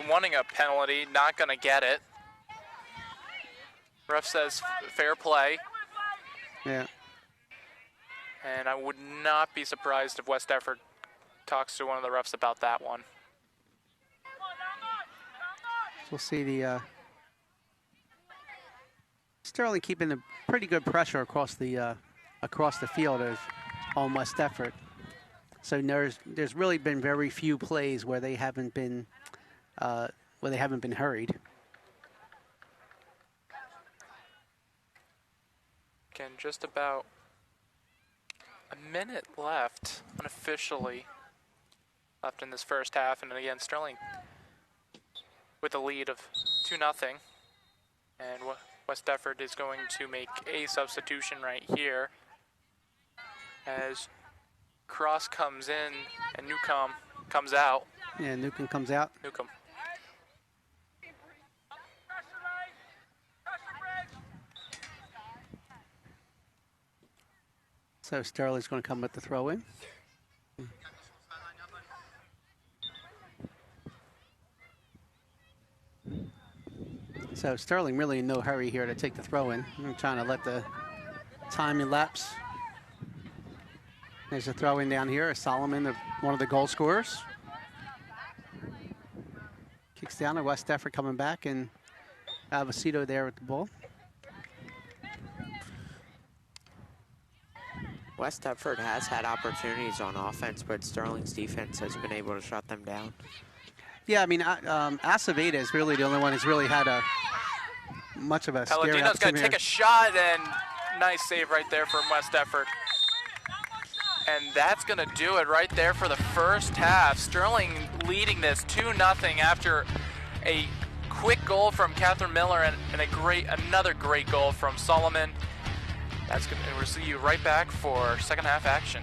wanting a penalty, not going to get it. Ref says fair play. Yeah. And I would not be surprised if West Deptford talks to one of the refs about that one. We'll see the Sterling keeping a pretty good pressure across the across the field on West Deptford. So there's really been very few plays where they haven't been hurried. Again, just about a minute left, unofficially, left in this first half. And again, Sterling with a lead of 2-0. And West Deptford is going to make a substitution right here as Cross comes in and Newcomb comes out. Yeah, Newcomb comes out. Newcomb. So Sterling's going to come with the throw in. So Sterling really in no hurry here to take the throw in. I'm trying to let the time elapse. There's a throw in down here. Solomon, one of the goal scorers. Kicks down to West Deptford coming back, and Avocito there with the ball. West Deptford has had opportunities on offense, but Sterling's defense has been able to shut them down. Yeah, I mean, Aceveda is really the only one who's really had much of a scary opportunity. Palladino's going to take a shot, and nice save right there from West Deptford. And that's going to do it right there for the first half. Sterling leading this 2-0 after a quick goal from Catherine Miller and another great goal from Solomon. That's good. And we'll see you right back for second half action.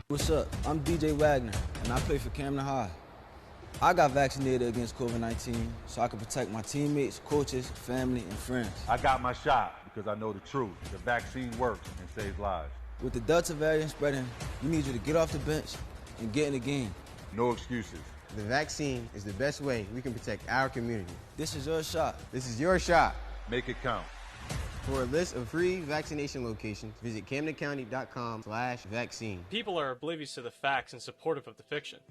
What's up? I'm DJ Wagner, and I play for Camden High. I got vaccinated against COVID-19 so I can protect my teammates, coaches, family, and friends. I got my shot because I know the truth. The vaccine works and saves lives. With the Delta variant spreading, we need you to get off the bench and get in the game. No excuses. The vaccine is the best way we can protect our community. This is your shot. This is your shot. Make it count. For a list of free vaccination locations, visit CamdenCounty.com/vaccine. People are oblivious to the facts and supportive of the fiction.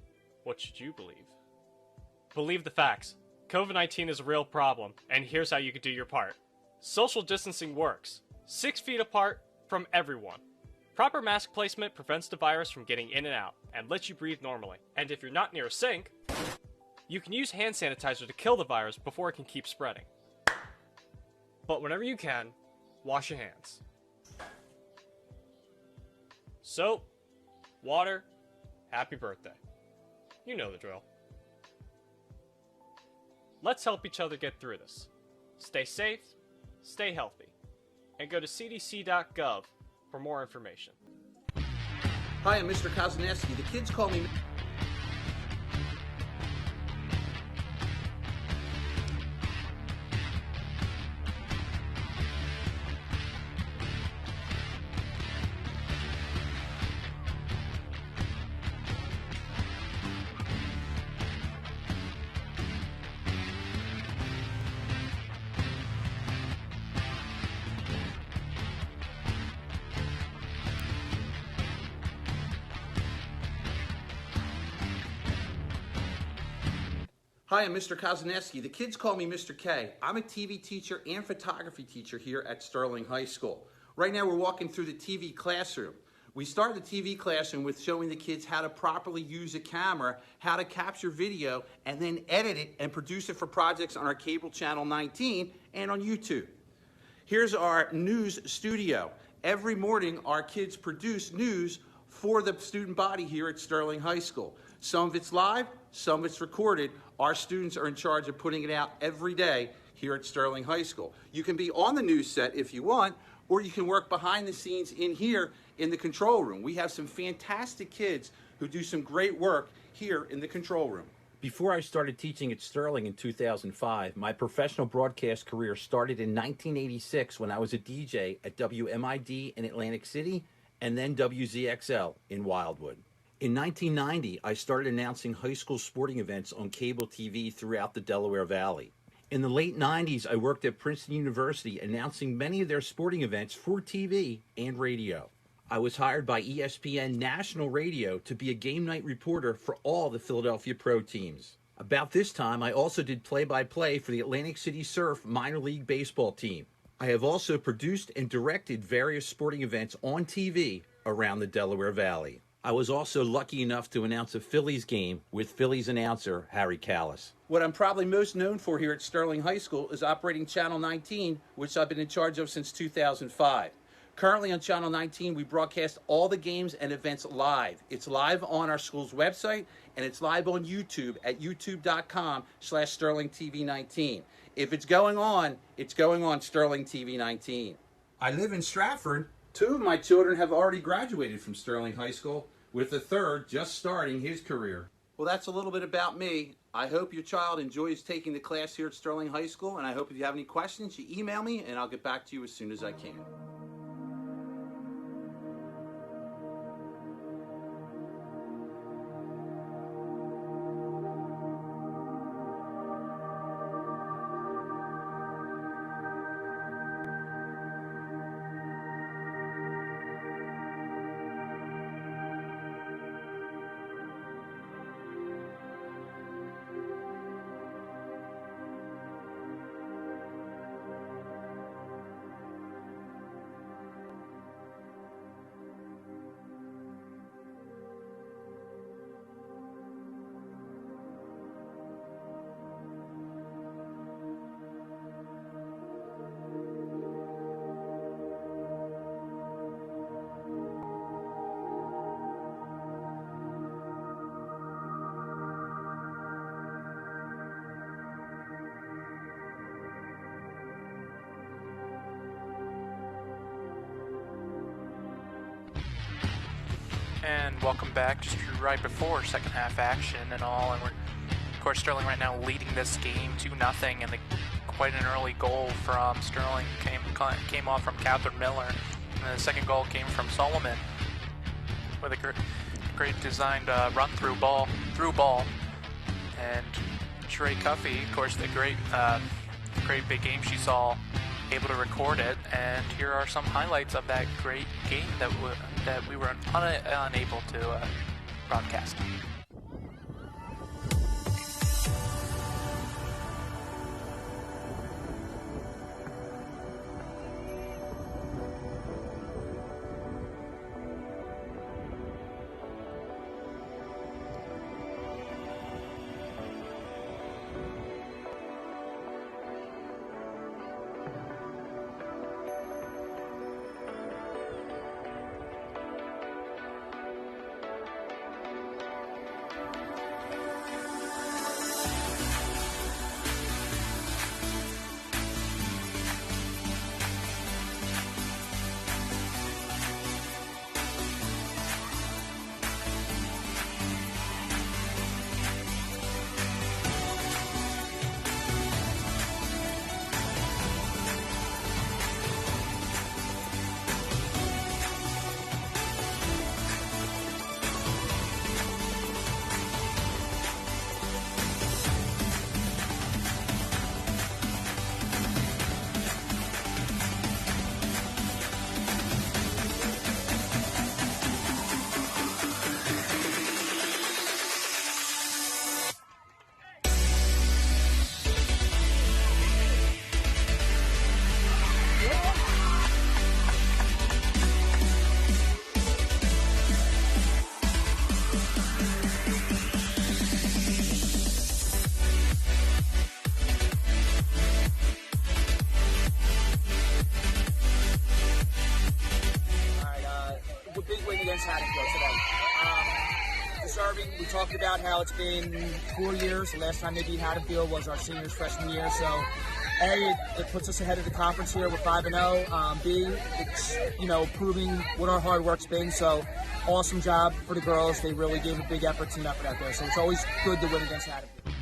What should you believe? Believe the facts. COVID-19 is a real problem, and here's how you can do your part. Social distancing works. 6 feet apart from everyone. Proper mask placement prevents the virus from getting in and out, and lets you breathe normally. And if you're not near a sink, you can use hand sanitizer to kill the virus before it can keep spreading. But whenever you can, wash your hands. Soap, water, happy birthday. You know the drill. Let's help each other get through this. Stay safe, stay healthy, and go to cdc.gov for more information. Hi, I'm Mr. Koznaski. The kids call me... Hi, I'm Mr. Koznaski. The kids call me Mr. K. I'm a TV teacher and photography teacher here at Sterling High School. Right now we're walking through the TV classroom. We start the TV classroom with showing the kids how to properly use a camera, how to capture video, and then edit it and produce it for projects on our cable channel 19 and on YouTube. Here's our news studio. Every morning our kids produce news for the student body here at Sterling High School. Some of it's live, some of it's recorded. Our students are in charge of putting it out every day here at Sterling High School. You can be on the news set if you want, or you can work behind the scenes in here in the control room. We have some fantastic kids who do some great work here in the control room. Before I started teaching at Sterling in 2005, my professional broadcast career started in 1986 when I was a DJ at WMID in Atlantic City and then WZXL in Wildwood. In 1990, I started announcing high school sporting events on cable TV throughout the Delaware Valley. In the late 90s, I worked at Princeton University announcing many of their sporting events for TV and radio. I was hired by ESPN National Radio to be a game night reporter for all the Philadelphia pro teams. About this time, I also did play-by-play for the Atlantic City Surf minor league baseball team. I have also produced and directed various sporting events on TV around the Delaware Valley. I was also lucky enough to announce a Phillies game with Phillies announcer Harry Callis. What I'm probably most known for here at Sterling High School is operating Channel 19, which I've been in charge of since 2005. Currently on Channel 19, we broadcast all the games and events live. It's live on our school's website, and it's live on YouTube at youtube.com/SterlingTV19. If it's going on Sterling TV 19. I live in Stratford. 2 of my children have already graduated from Sterling High School, with the third just starting his career. Well, that's a little bit about me. I hope your child enjoys taking the class here at Sterling High School, and I hope if you have any questions, you email me, and I'll get back to you as soon as I can. And welcome back, just right before second half action and all, and we're, of course, Sterling right now leading this game 2-0, and quite an early goal from Sterling came off from Catherine Miller, and the second goal came from Solomon with a great designed run-through ball, and Sheree Cuffey, of course, the great big game she saw, able to record it, and here are some highlights of that great game that we were unable to broadcast. We talked about how it's been 4 years. The last time they beat Haddonfield was our seniors' freshman year. So, A, it puts us ahead of the conference here. We're 5-0. B, it's, proving what our hard work's been. So, awesome job for the girls. They really gave a big effort, team effort out there. So, it's always good to win against Haddonfield.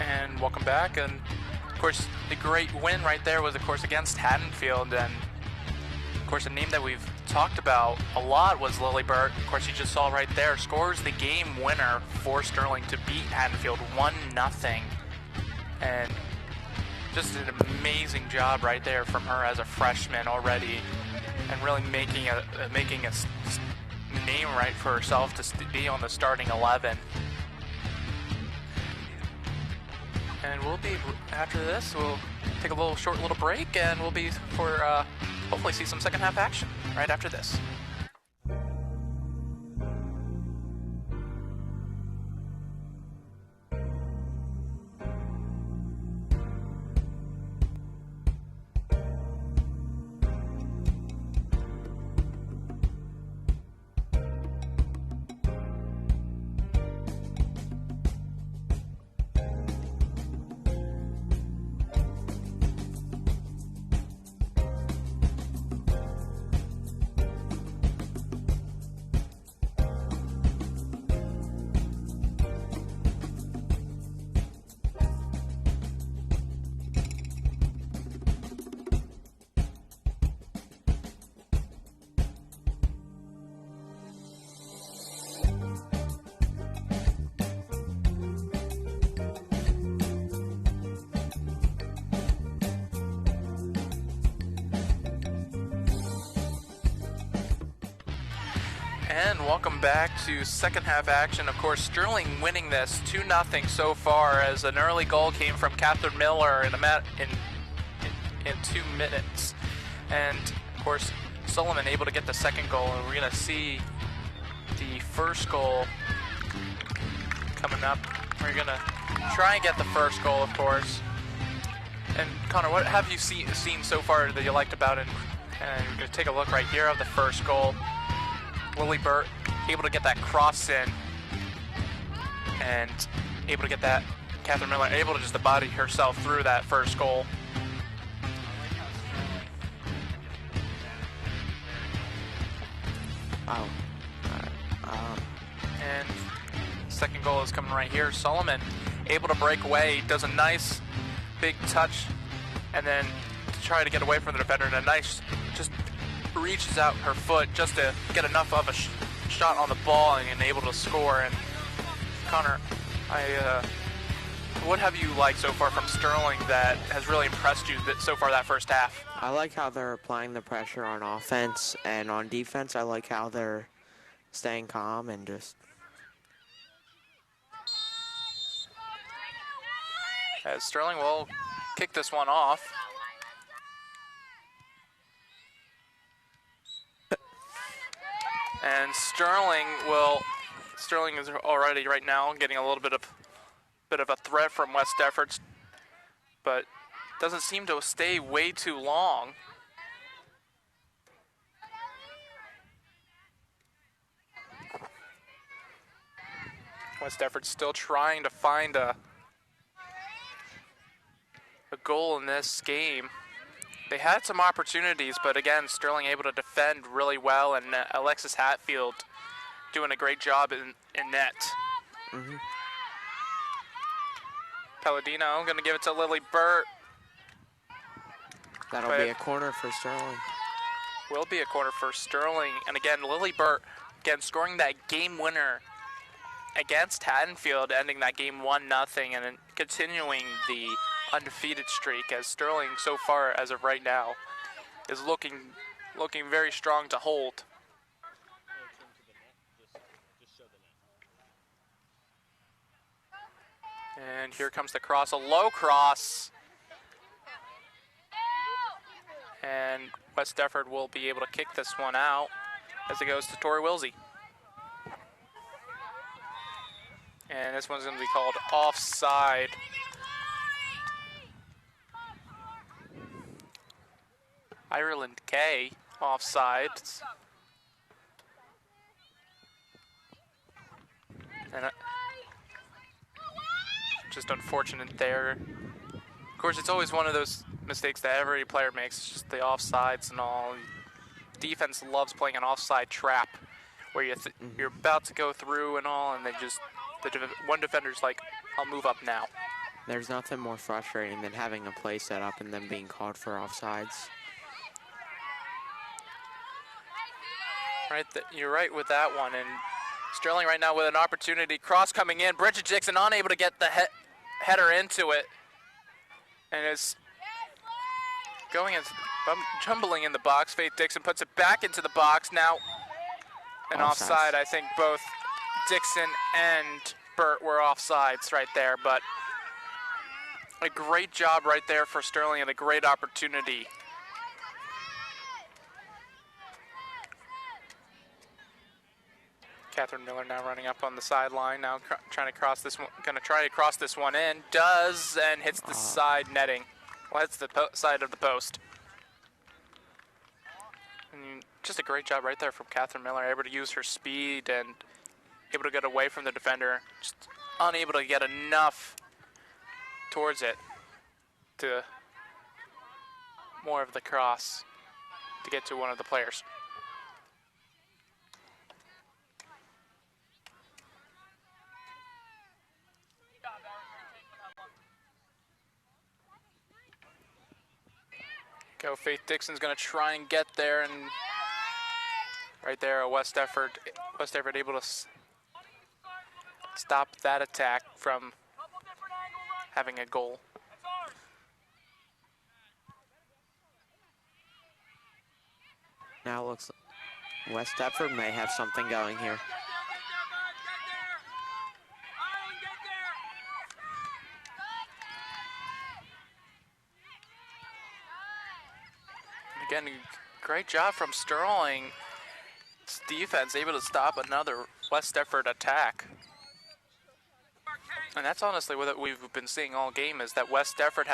And welcome back. And, of course, the great win right there was, of course, against Haddonfield. And, of course, a name that we've talked about a lot was Lily Burt. Of course, you just saw right there, scores the game winner for Sterling to beat Haddonfield 1-0. And just an amazing job right there from her as a freshman already. and really making a name right for herself to be on the starting 11. And we'll be, after this, we'll take a short little break, and we'll be for hopefully see some second half action right after this. And welcome back to second half action. Of course, Sterling winning this 2-0 so far, as an early goal came from Catherine Miller in 2 minutes. And of course, Sullivan able to get the second goal, and we're going to see the first goal coming up. We're going to try and get the first goal, of course. And Connor, what have you seen so far that you liked about it? And we're going to take a look right here of the first goal. Lily Burt able to get that cross in, and able to get that, Catherine Miller able to just body herself through that first goal. Wow. And second goal is coming right here. Solomon able to break away, does a nice big touch, and then to try to get away from the defender, and a nice, just reaches out her foot just to get enough of a shot on the ball and able to score. And Connor, what have you liked so far from Sterling that has really impressed you so far that first half? I like how they're applying the pressure on offense, and on defense I like how they're staying calm and just... As Sterling will kick this one off. And Sterling is already right now getting a little bit of a threat from West Deptford, but doesn't seem to stay way too long. West Deptford still trying to find a goal in this game. They had some opportunities, but again, Sterling able to defend really well, and Alexis Hatfield doing a great job in net. Mm-hmm. Palladino going to give it to Lily Burt. That'll be a corner for Sterling. Will be a corner for Sterling. And again, Lily Burt, again, scoring that game winner against Haddonfield, ending that game 1-0, and then continuing the undefeated streak, as Sterling so far as of right now is looking very strong to hold. And here comes the cross, a low cross, and West Deptford will be able to kick this one out as it goes to Tori Wilsey. And this one's going to be called offside. Ireland K offside. And just unfortunate there. Of course, it's always one of those mistakes that every player makes. It's just the offsides and all. Defense loves playing an offside trap where you're about to go through and all, and they just, one defender's like, I'll move up now. There's nothing more frustrating than having a play set up and then being called for offsides. Right, you're right with that one. And Sterling right now with an opportunity. Cross coming in. Bridget Dixon unable to get the header into it. And it's going into jumbling in the box. Faith Dixon puts it back into the box. Now an offside. I think both Dixon and Burt were offsides right there, but a great job right there for Sterling and a great opportunity. Catherine Miller now running up on the sideline, now trying to cross this one, going to try to cross this one in, does, and hits the side netting. Well, hits the side of the post. And just a great job right there from Catherine Miller, able to use her speed and able to get away from the defender, just unable to get enough towards it to more of the cross to get to one of the players. Go, Faith Dixon's going to try and get there, and right there, West Deptford able to stop that attack from having a goal. Now it looks like West Deptford may have something going here. Again, great job from Sterling's defense, able to stop another West Deptford attack. And that's honestly what we've been seeing all game, is that West Deptford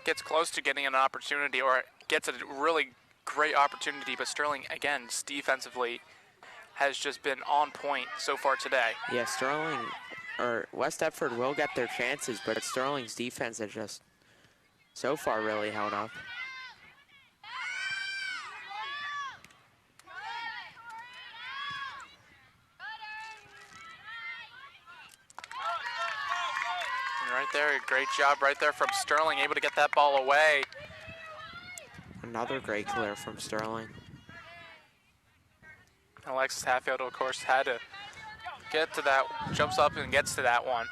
gets close to getting an opportunity or gets a really great opportunity, but Sterling, again, defensively has just been on point so far today. Yeah, West Deptford will get their chances, but Sterling's defense has just so far really held up. Right there, great job right there from Sterling, able to get that ball away. Another great clear from Sterling. Alexis Hatfield, of course, had to get to that, jumps up and gets to that one.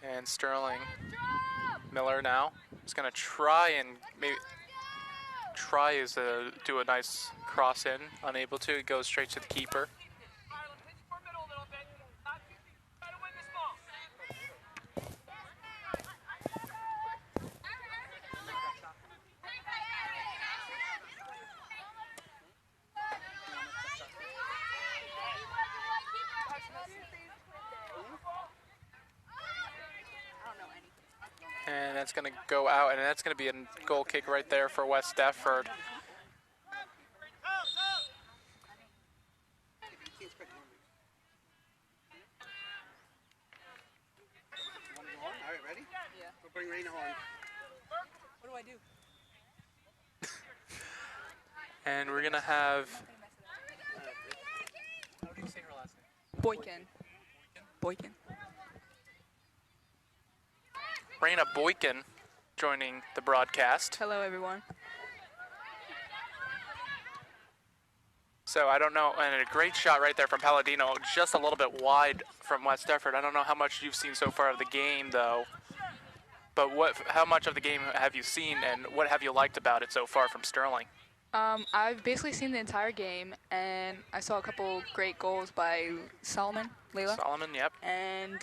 And Sterling Miller now is going to try and maybe do a nice cross in, unable to, it goes straight to the keeper. And that's going to go out, and that's going to be a goal kick right there for West Deptford. All right, ready? Yeah. We'll bring Raina on. What do I do? And we're going to have... How do you say her last name? Boykin. Raina Boykin joining the broadcast. Hello, everyone. So I don't know, and a great shot right there from Palladino, just a little bit wide from West Deptford. I don't know how much you've seen so far of the game, though. But how much of the game have you seen, and what have you liked about it so far from Sterling? I've basically seen the entire game, and I saw a couple great goals by Layla. Solomon, yep. And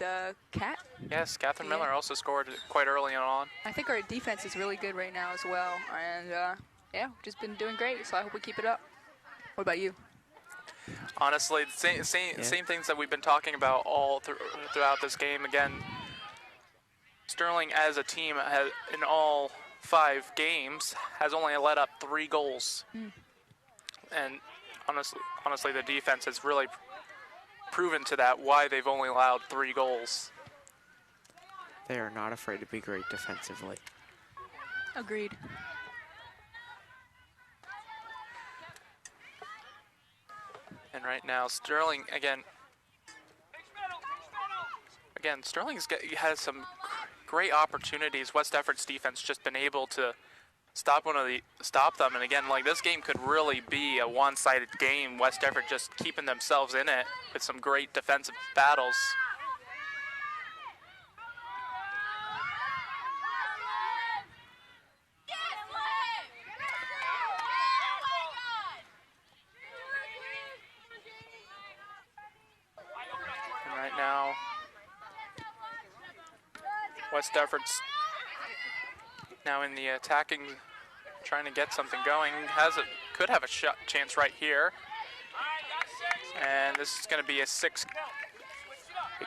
Kat. Yes, Catherine Miller also scored quite early on. I think our defense is really good right now as well, and yeah, just been doing great, so I hope we keep it up. What about you? Honestly, same things that we've been talking about all throughout this game. Again, Sterling as a team in all 5 games has only let up 3 goals. And honestly, the defense has really proven to that why they've only allowed 3 goals. They are not afraid to be great defensively. Agreed. And right now, Sterling, again, Sterling's has some great opportunities. West Deptford's defense just been able to stop them. And again, like, this game could really be a one-sided game. West Deptford just keeping themselves in it with some great defensive battles. West Deptford's now in the attacking, trying to get something going. Could have a chance right here. And this is going to be a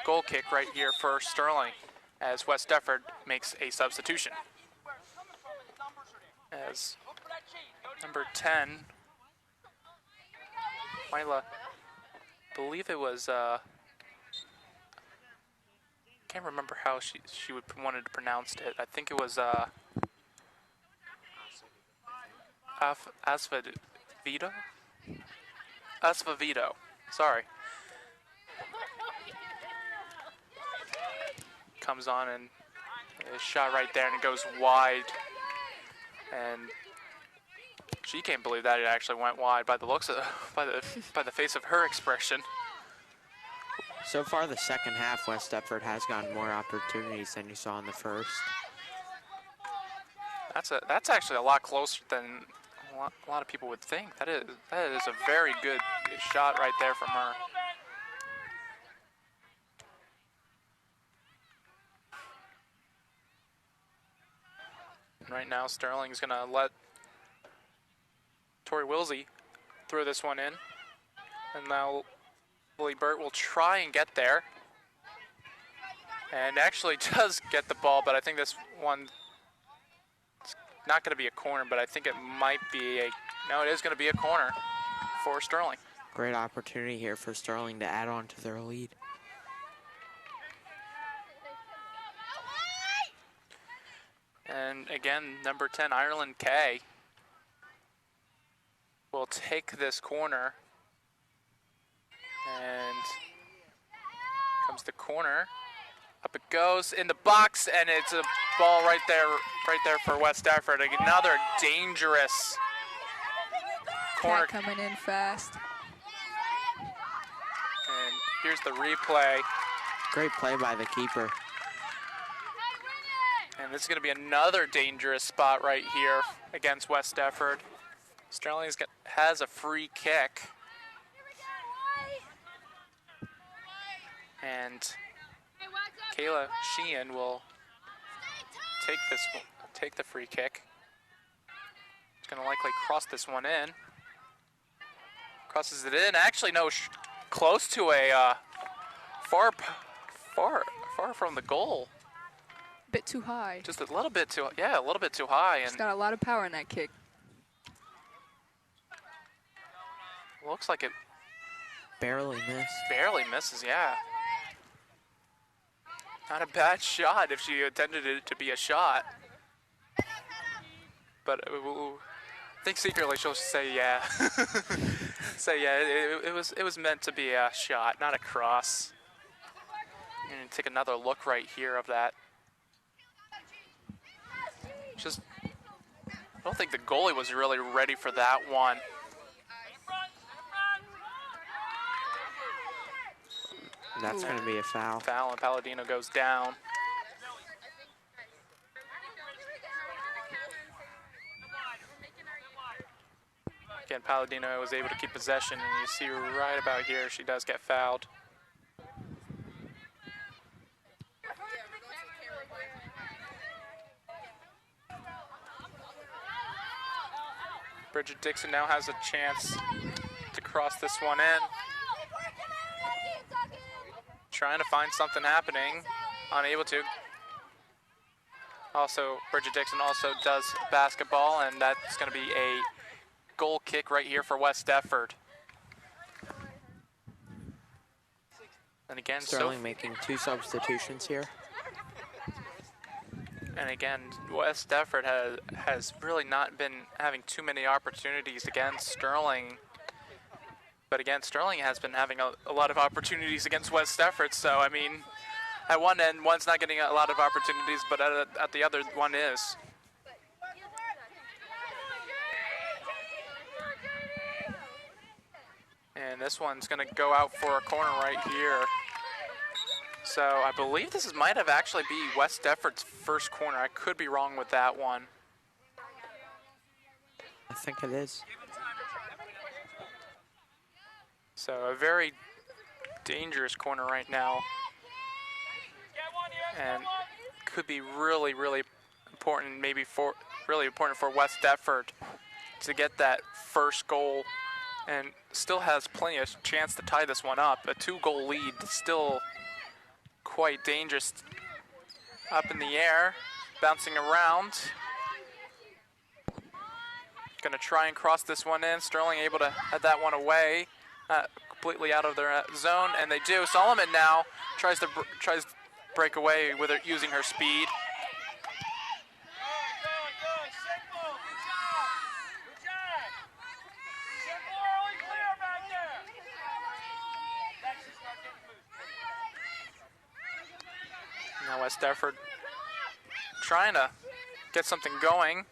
goal kick right here for Sterling as West Deptford makes a substitution. As number 10, Mila, believe it was, can't remember how she wanted to pronounce it. I think it was Asfavito. Sorry. Comes on and a shot right there, and it goes wide. And she can't believe that it actually went wide by the looks of by the face of her expression. So far, the second half, West Deptford has gotten more opportunities than you saw in the first. That's actually a lot closer than a lot of people would think. That is a very good shot right there from her. And right now, Sterling's gonna let Tori Wilsey throw this one in, and now Lily Burt will try and get there, and actually does get the ball, but I think this one is not going to be a corner, but I think it might be no, it is going to be a corner for Sterling. Great opportunity here for Sterling to add on to their lead. And again, number 10, Ireland Kay, will take this corner. And comes the corner. Up it goes in the box, and it's a ball right there for West Deptford. Another dangerous corner. Coming in fast. And here's the replay. Great play by the keeper. And this is going to be another dangerous spot right here against West Deptford. Sterling has a free kick. And Kayla Sheehan will take the free kick. He's going to likely cross this one in. Crosses it in. Actually, no, close to a far from the goal. Bit too high. Just a little bit too, yeah, a little bit too high. She's got a lot of power in that kick. Looks like it barely missed. Barely misses, yeah. Not a bad shot if she intended it to be a shot. But I think secretly she'll say yeah. Say yeah, it was meant to be a shot, not a cross. And take another look right here of that. Just, I don't think the goalie was really ready for that one. That's going to be a foul. Foul, and Palladino goes down. Again, Palladino was able to keep possession, and you see right about here, she does get fouled. Bridget Dixon now has a chance to cross this one in. Trying to find something happening, unable to. Also, Bridget Dixon also does basketball, and that's going to be a goal kick right here for West Deptford. And again, Sterling making 2 substitutions here. And again, West Deptford has really not been having too many opportunities against Sterling. But again, Sterling has been having a lot of opportunities against West Deptford. So, I mean, at one end, one's not getting a lot of opportunities, but at the other, one is. And this one's going to go out for a corner right here. So I believe this might have actually be West Deptford's first corner. I could be wrong with that one. I think it is. So a very dangerous corner right now. And could be really, really important, really important for West Deptford to get that first goal, and still has plenty of chance to tie this one up. A 2-goal lead, still quite dangerous. Up in the air, bouncing around. Gonna try and cross this one in. Sterling able to head that one away, completely out of their zone, and they do. Solomon now tries to break away with her using her speed. Now West Deptford trying to get something going.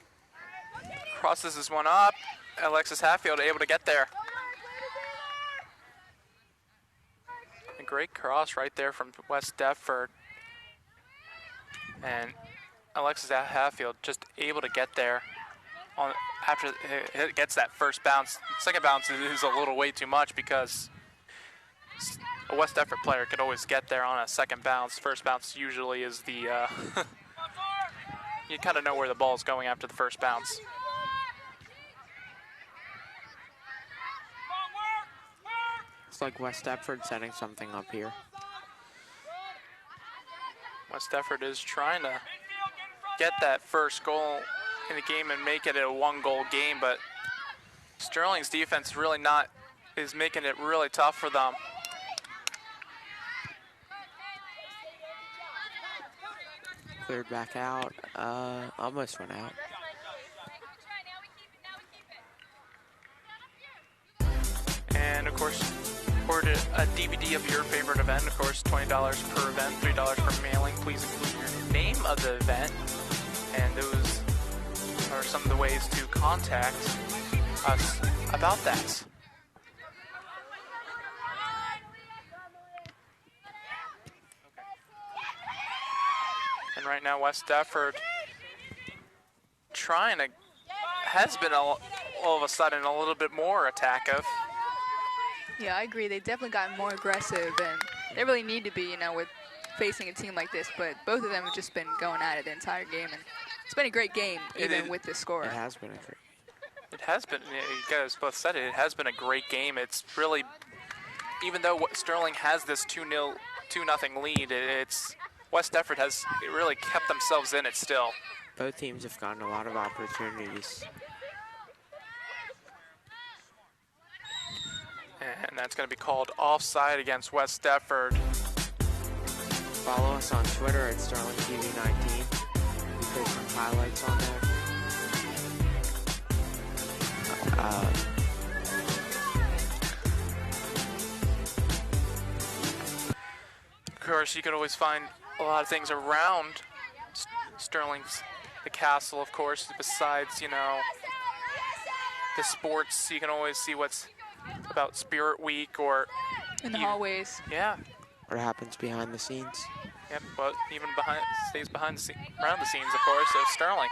Crosses this one up. Alexis Hatfield able to get there. A great cross right there from West Deptford. And Alexis Hatfield just able to get there after it gets that first bounce. Second bounce is a little way too much because a West Deptford player could always get there on a second bounce. First bounce usually is the, you kind of know where the ball is going after the first bounce. It's like West Deptford setting something up here. West Deptford is trying to get that first goal in the game and make it a 1-goal game, but Sterling's defense is making it really tough for them. Cleared back out, almost went out. And of course, order a DVD of your favorite event, of course, $20 per event, $3 per mailing. Please include your name of the event, and those are some of the ways to contact us about that. And right now, West Deptford has been all of a sudden a little bit more attackive. Yeah, I agree. They definitely got more aggressive, and they really need to be, with facing a team like this. But both of them have just been going at it the entire game, and it's been a great game, even with the score. It has been a great game. It has been. You guys both said it. It has been a great game. It's really, even though Sterling has this 2-0 lead, it's West Deptford has really kept themselves in it still. Both teams have gotten a lot of opportunities. And that's going to be called offside against West Deptford. Follow us on Twitter at SterlingTV19. We put some highlights on there. Of course, you can always find a lot of things around the castle, of course, besides, the sports. You can always see what's about Spirit Week or in the hallways. Yeah. What happens behind the scenes. Yep, but even stays around the scenes, of course, of Sterling.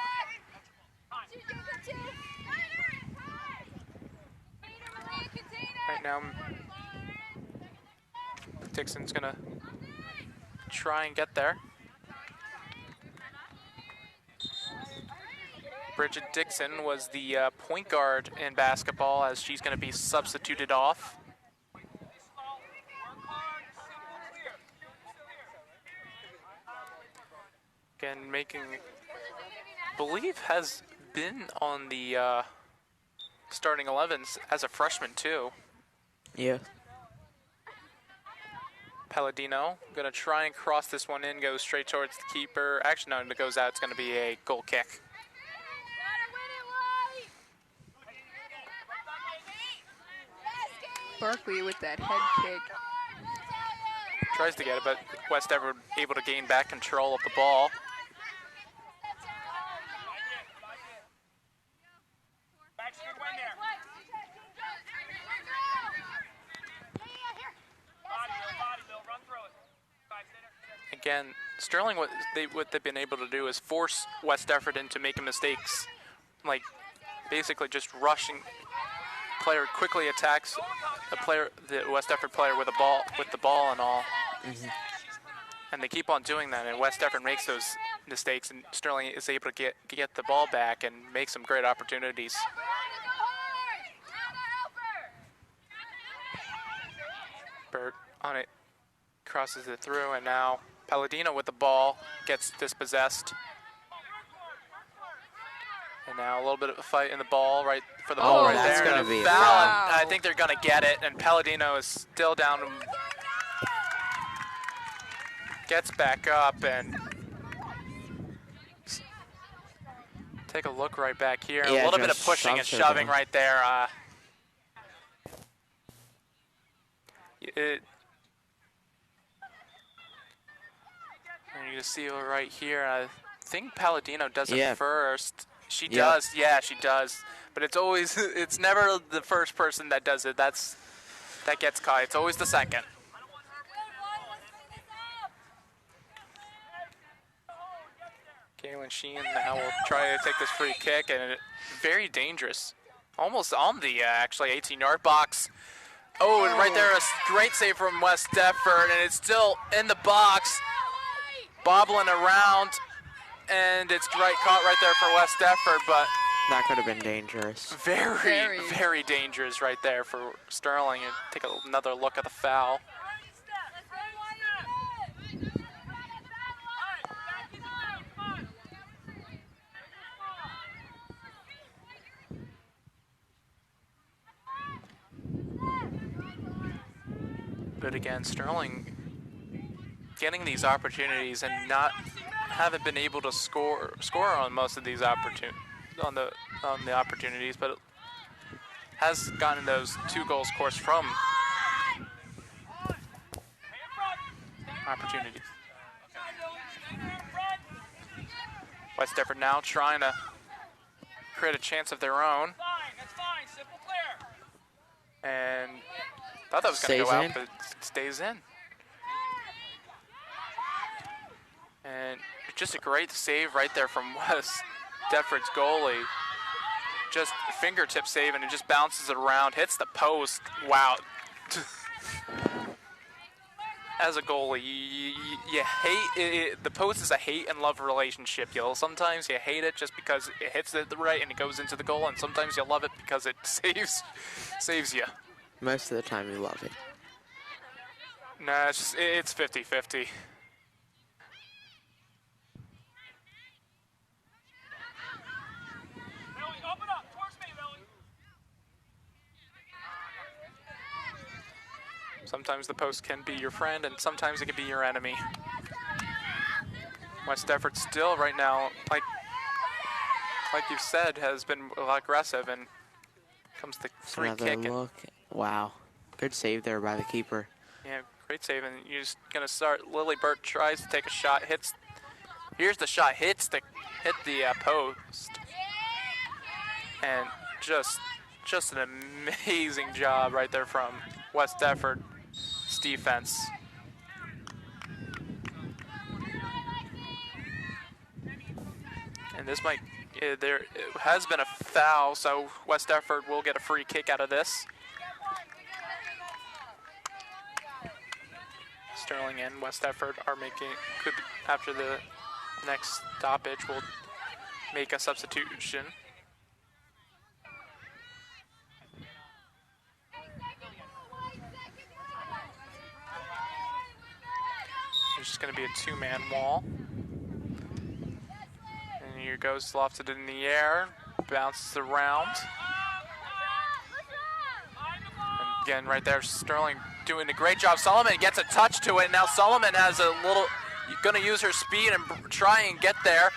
Right now, Dixon's gonna try and get there. Bridget Dixon was the point guard in basketball, as she's going to be substituted off. Again, believe has been on the starting 11s as a freshman too. Yeah. Palladino going to try and cross this one in, goes straight towards the keeper. Actually, no, it goes out. It's going to be a goal kick. Barkley with that head kick. Tries to get it, but West Deptford able to gain back control of the ball. Again, Sterling, what they've been able to do is force West Deptford into making mistakes, like basically just rushing. Player quickly attacks the West Deptford player with the ball and all. And they keep on doing that, and West Deptford makes those mistakes, and Sterling is able to get the ball back and make some great opportunities. Burt on it, crosses it through, and now Palladino with the ball gets dispossessed. And now a little bit of a fight in the ball, right for the ball right that's there. gonna And be a a foul. foul. And I think they're gonna get it, and Palladino is still down. Gets back up and take a look right back here. Yeah, a little bit of just pushing and shoves her shoving down. right there. And you see it right here. I think Palladino does it first. She does. Yeah, she does. But it's always, it's never the first person that does it. That gets caught. It's always the second. Galen Sheehan now will try to take this free kick, and very dangerous. Almost on the actually 18-yard box. Oh, and right there, a great save from West Deptford, and it's still in the box, bobbling around, and it's caught right there for West Deptford, but that could have been dangerous. Very dangerous right there for Sterling. And take another look at the foul. But again, Sterling getting these opportunities and haven't been able to score on most of these opportunities, but has gotten those 2 goals, of course, from opportunities. West Deptford now trying to create a chance of their own. And thought that was going to go out, but it stays in. And just a great save right there from West Deptford's goalie. Just fingertip save, and it just bounces it around, hits the post. Wow. As a goalie, you hate it. The post is a hate and love relationship. Sometimes you hate it just because it hits it right and it goes into the goal, and sometimes you love it because it saves you. Most of the time, you love it. Nah, it's 50-50. Sometimes the post can be your friend, and sometimes it can be your enemy. West Deptford still right now, like you've said, has been a lot aggressive, and comes the free kick. Look. Wow. Good save there by the keeper. Yeah, great save, and you're just gonna start. Lily Burt tries to take a shot, here's the shot, hit the post, and just an amazing job right there from West Deptford's defense. And this there has been a foul, so West Deptford will get a free kick out of this. Sterling and West Deptford are after the next stoppage, will make a substitution. It's just going to be a 2-man wall. And here goes, lofted in the air, bounces around. And again, right there, Sterling doing a great job. Solomon gets a touch to it. Now Solomon has going to use her speed and try and get there.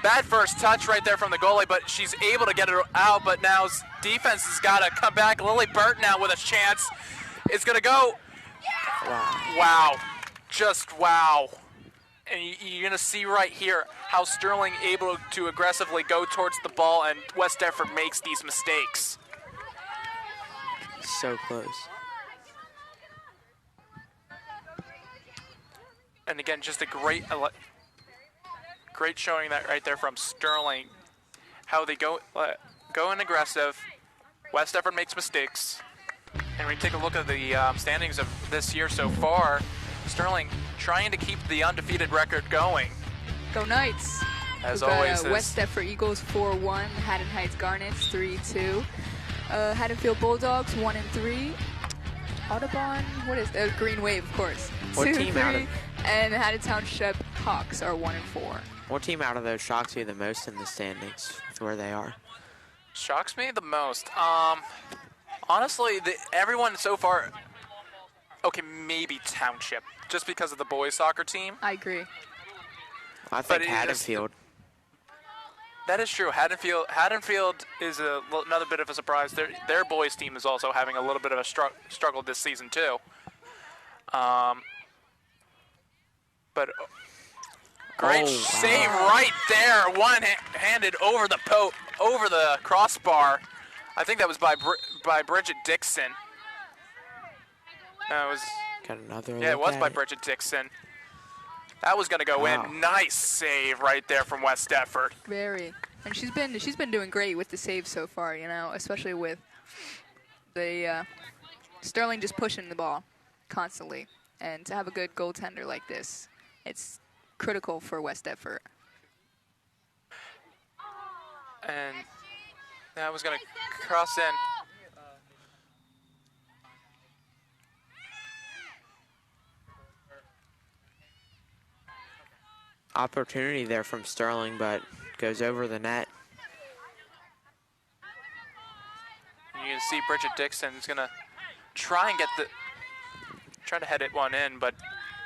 Bad first touch right there from the goalie, but she's able to get it out. But now defense has got to come back. Lily Burt now with a chance. It's going to go. Wow. Just wow. And you're going to see right here how Sterling able to aggressively go towards the ball, and West Deptford makes these mistakes. So close. And again, just a great showing that right there from Sterling. How they go in aggressive. West Deptford makes mistakes. And we take a look at the standings of this year so far. Sterling trying to keep the undefeated record going. Go Knights. As We've got, always, West Deptford Eagles 4-1, Haddon Heights Garnets 3-2, Haddonfield Bulldogs 1-3, Audubon, what is that? Green Wave, of course. What 2-3, team out of- and Haddon Township Hawks are 1-4. What team out of those shocks you the most in the standings with where they are? Shocks me the most. Honestly, everyone so far. Okay, maybe Township, just because of the boys soccer team. I agree. I think Haddonfield. That is true. Haddonfield is another bit of a surprise. Their boys team is also having a little bit of a struggle this season too. But great save right there, one-handed over the crossbar. I think that was by Bridget Dixon. It was. Got another. Yeah, it was by Bridget Dixon. That was going to go in. Nice save right there from West Deptford. Very. And she's been doing great with the saves so far, you know, especially with the Sterling just pushing the ball constantly. And to have a good goaltender like this, it's critical for West Deptford. And that was going to cross in. Opportunity there from Sterling, but goes over the net. You can see Bridget Dixon's gonna try and try to head it one in, but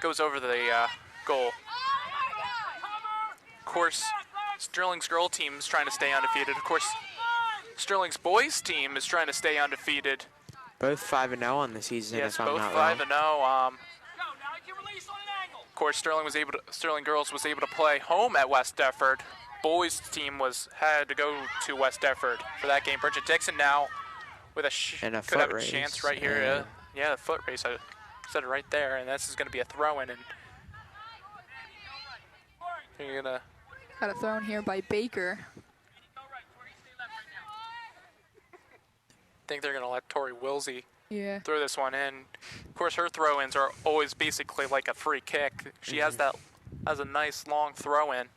goes over the goal. Of course, Sterling's girl team is trying to stay undefeated. Of course, Sterling's boys team is trying to stay undefeated. Both 5-0 on the season. Yes, if I'm both not 5-0. wrong. Of course, Sterling girls was able to play home at West Deptford. Boys team had to go to West Deptford for that game. Bridget Dixon now with And a could foot have a race. chance right here. Yeah, the foot race. I said it right there, and this is going to be a throw-in. And you're gonna Got a throw in here by Baker. think they're going to let Tori Wilsey Yeah. throw this one in. Of course, her throw-ins are always basically like a free kick. She has a nice long throw-in.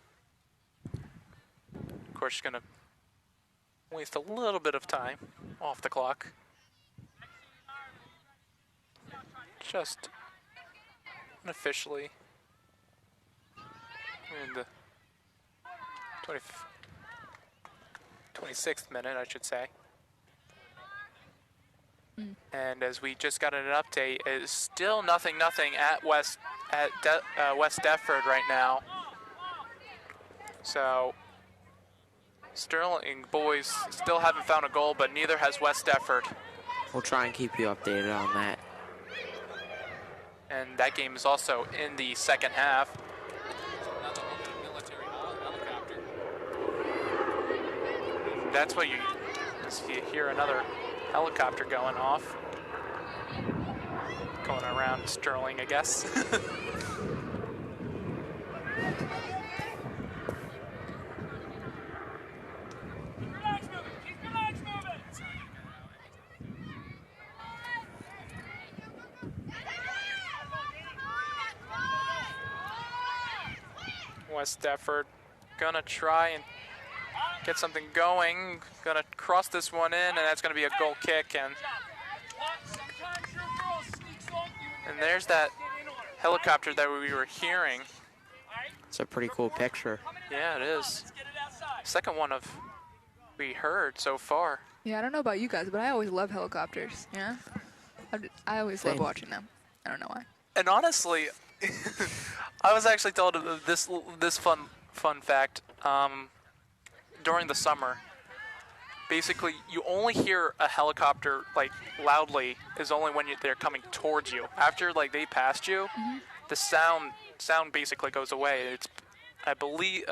Of course, she's going to waste a little bit of time off the clock. Just unofficially in the 26th minute, I should say. And as we just got an update, it's still 0-0 at West Deptford right now. So Sterling boys still haven't found a goal, but neither has West Deptford. We'll try and keep you updated on that. And that game is also in the second half. That's what you hear, another helicopter going off. Going around Sterling, I guess. West Deptford gonna try and get something going. Gonna cross this one in, and that's gonna be a goal kick. And there's that helicopter that we were hearing. It's a pretty cool picture. Yeah, it is. Second one we heard so far. Yeah, I don't know about you guys, but I always love helicopters. Yeah, I always love watching them. I don't know why. And honestly, I was actually told of this fun fact. During the summer, basically, you only hear a helicopter like loudly is only when they're coming towards you. After like they passed you, the sound basically goes away. It's, I believe,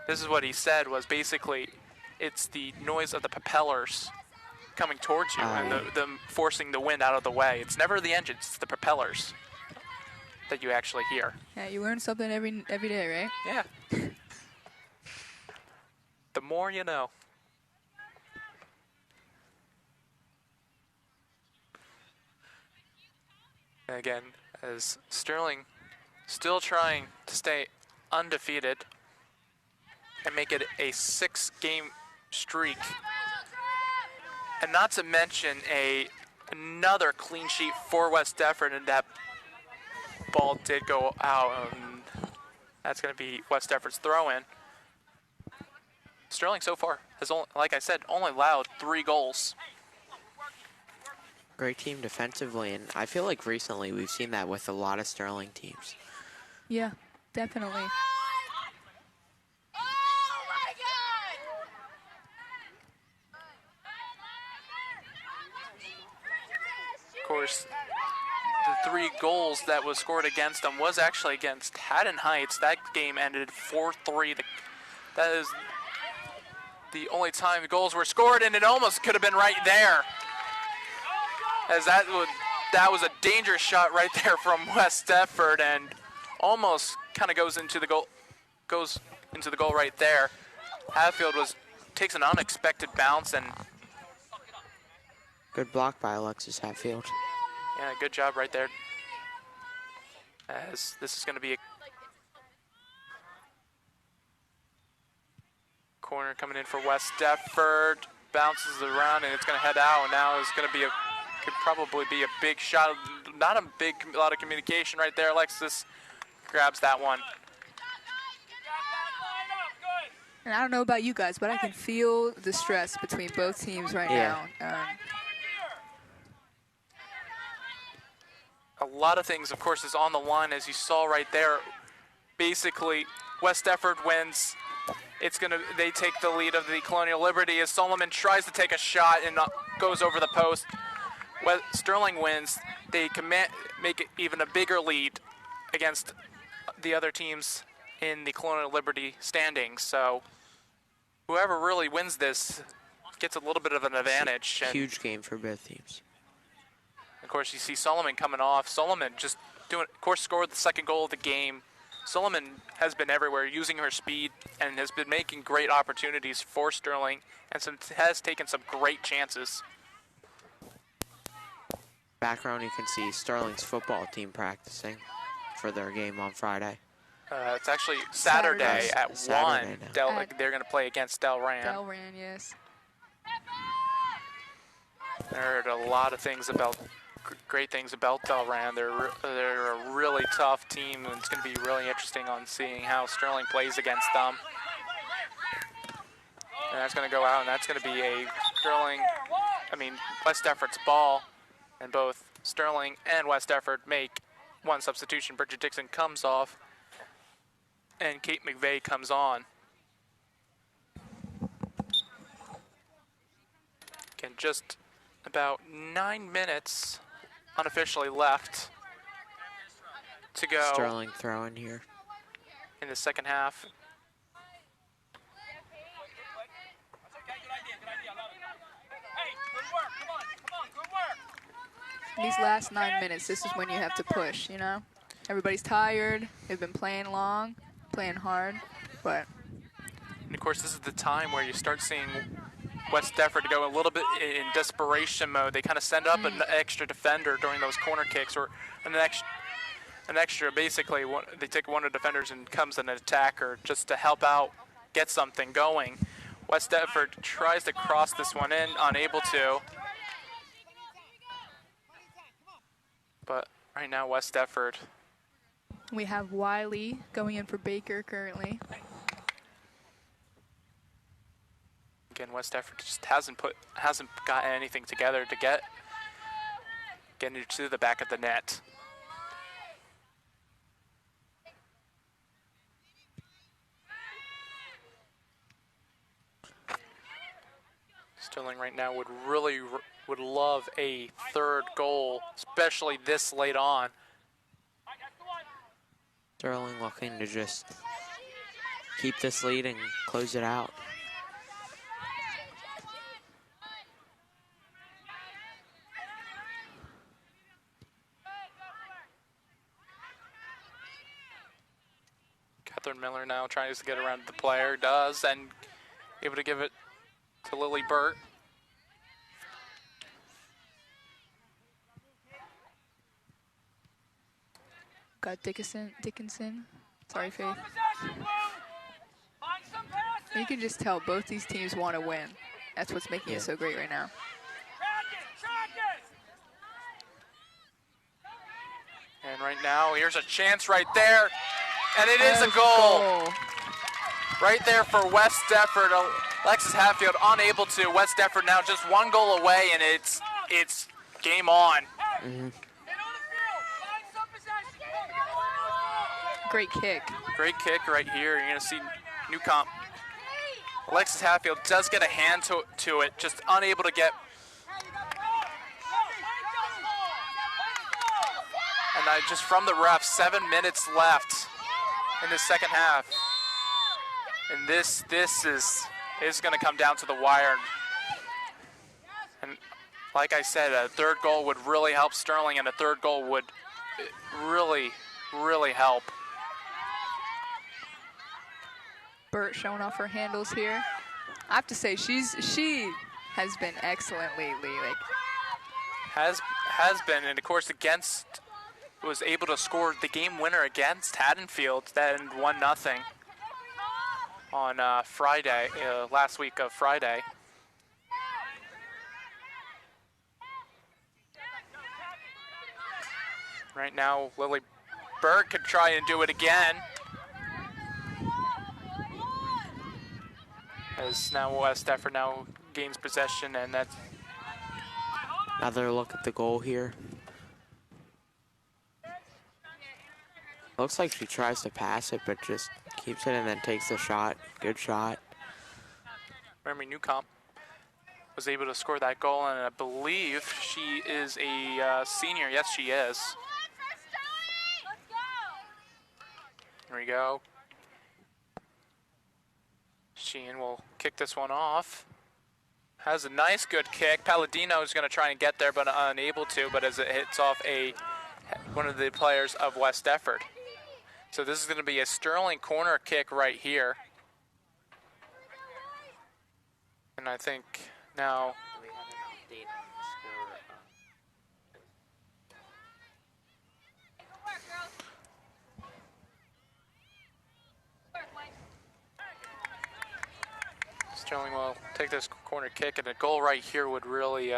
this is what he said was basically, it's the noise of the propellers coming towards you and them forcing the wind out of the way. It's never the engines; it's the propellers that you actually hear. Yeah, you learn something every day, right? Yeah. The more you know. And again, as Sterling still trying to stay undefeated and make it a 6-game streak. And not to mention another clean sheet for West Deptford, and that ball did go out. That's going to be West Deptford's throw-in. Sterling so far has, only, like I said, only allowed 3 goals. Great team defensively, and I feel like recently we've seen that with a lot of Sterling teams. Yeah, definitely. Of course, the 3 goals that was scored against them was actually against Haddon Heights. That game ended 4-3. That is the only time the goals were scored, and it almost could have been right there. As that was a dangerous shot right there from West Deptford, and almost kind of goes into the goal right there. Hatfield takes an unexpected bounce, and good block by Alexis Hatfield. Yeah, good job right there. As this is going to be a corner coming in for West Deptford, bounces around, and it's going to head out. And now it's going to be could probably be a big shot. Not a lot of communication right there. Alexis grabs that one. And I don't know about you guys, but I can feel the stress between both teams right now. A lot of things, of course, is on the line, as you saw right there. Basically, West Deptford wins. They take the lead of the Colonial Liberty as Solomon tries to take a shot and goes over the post. Sterling wins. They can make it even a bigger lead against the other teams in the Colonial Liberty standings. So whoever really wins this gets a little bit of an advantage. Huge game for both teams. Of course, you see Solomon coming off. Solomon just scored the 2nd goal of the game. Solomon has been everywhere, using her speed, and has been making great opportunities for Sterling, and has taken some great chances. Background, you can see Sterling's football team practicing for their game on Friday. It's actually Saturday at 1. They're going to play against Delran. Delran, yes. I heard a lot of things great things about Delran. They're a really tough team, and it's going to be really interesting on seeing how Sterling plays against them. And that's going to go out, and that's going to be West Deptford's ball. And both Sterling and West Deptford make one substitution. Bridget Dixon comes off, and Kate McVeigh comes on. Again, just about 9 minutes unofficially left to go. Sterling throwing here in the second half. These last 9 minutes, this is when you have to push, you know? Everybody's tired. They've been playing long, playing hard, but... And of course, this is the time where you start seeing West Deptford go a little bit in desperation mode. They kind of send up an extra defender during those corner kicks, or an extra, basically, they take one of the defenders and comes an attacker just to help out, get something going. West Deptford tries to cross this one in, unable to. But right now, West Deptford. We have Wiley going in for Baker currently. Again, West Deptford just hasn't gotten anything together to get it to the back of the net. Sterling right now would love a 3rd goal, especially this late on. Sterling looking to just keep this lead and close it out. Catherine Miller now tries to get around the player, does, and able to give it to Lily Burt. got Dickinson. Sorry, Faith. You can just tell both these teams want to win. That's what's making it so great right now. And right now, here's a chance right there. And it is a goal. Right there for West Deptford. Alexis Hatfield unable to. West Deptford now just 1 goal away, and it's game on. Great kick. Great kick right here. You're going to see Newcomb. Alexis Hatfield does get a hand to it, just unable to get. And just from the ref, 7 minutes left in the second half. And this is going to come down to the wire. And like I said, a third goal would really help Sterling, and a third goal would really, really help. Burt showing off her handles here. I have to say, she has been excellent lately. Like has been, and of course was able to score the game winner against Haddonfield, then 1-0 on Friday, last week of Friday. Right now, Lily Berg could try and do it again. As now West Deptford now gains possession, and that's another look at the goal here. Looks like she tries to pass it, but just keeps it and then takes the shot. Good shot. Remember, Newcomb was able to score that goal, and I believe she is a senior. Yes, she is. Here we go. Sheehan will kick this one off. Has a nice, good kick. Palladino is going to try and get there, but unable to, but as it hits off one of the players of West Deptford. So this is going to be a Sterling corner kick right here. And I think now Sterling will take this corner kick, and a goal right here would really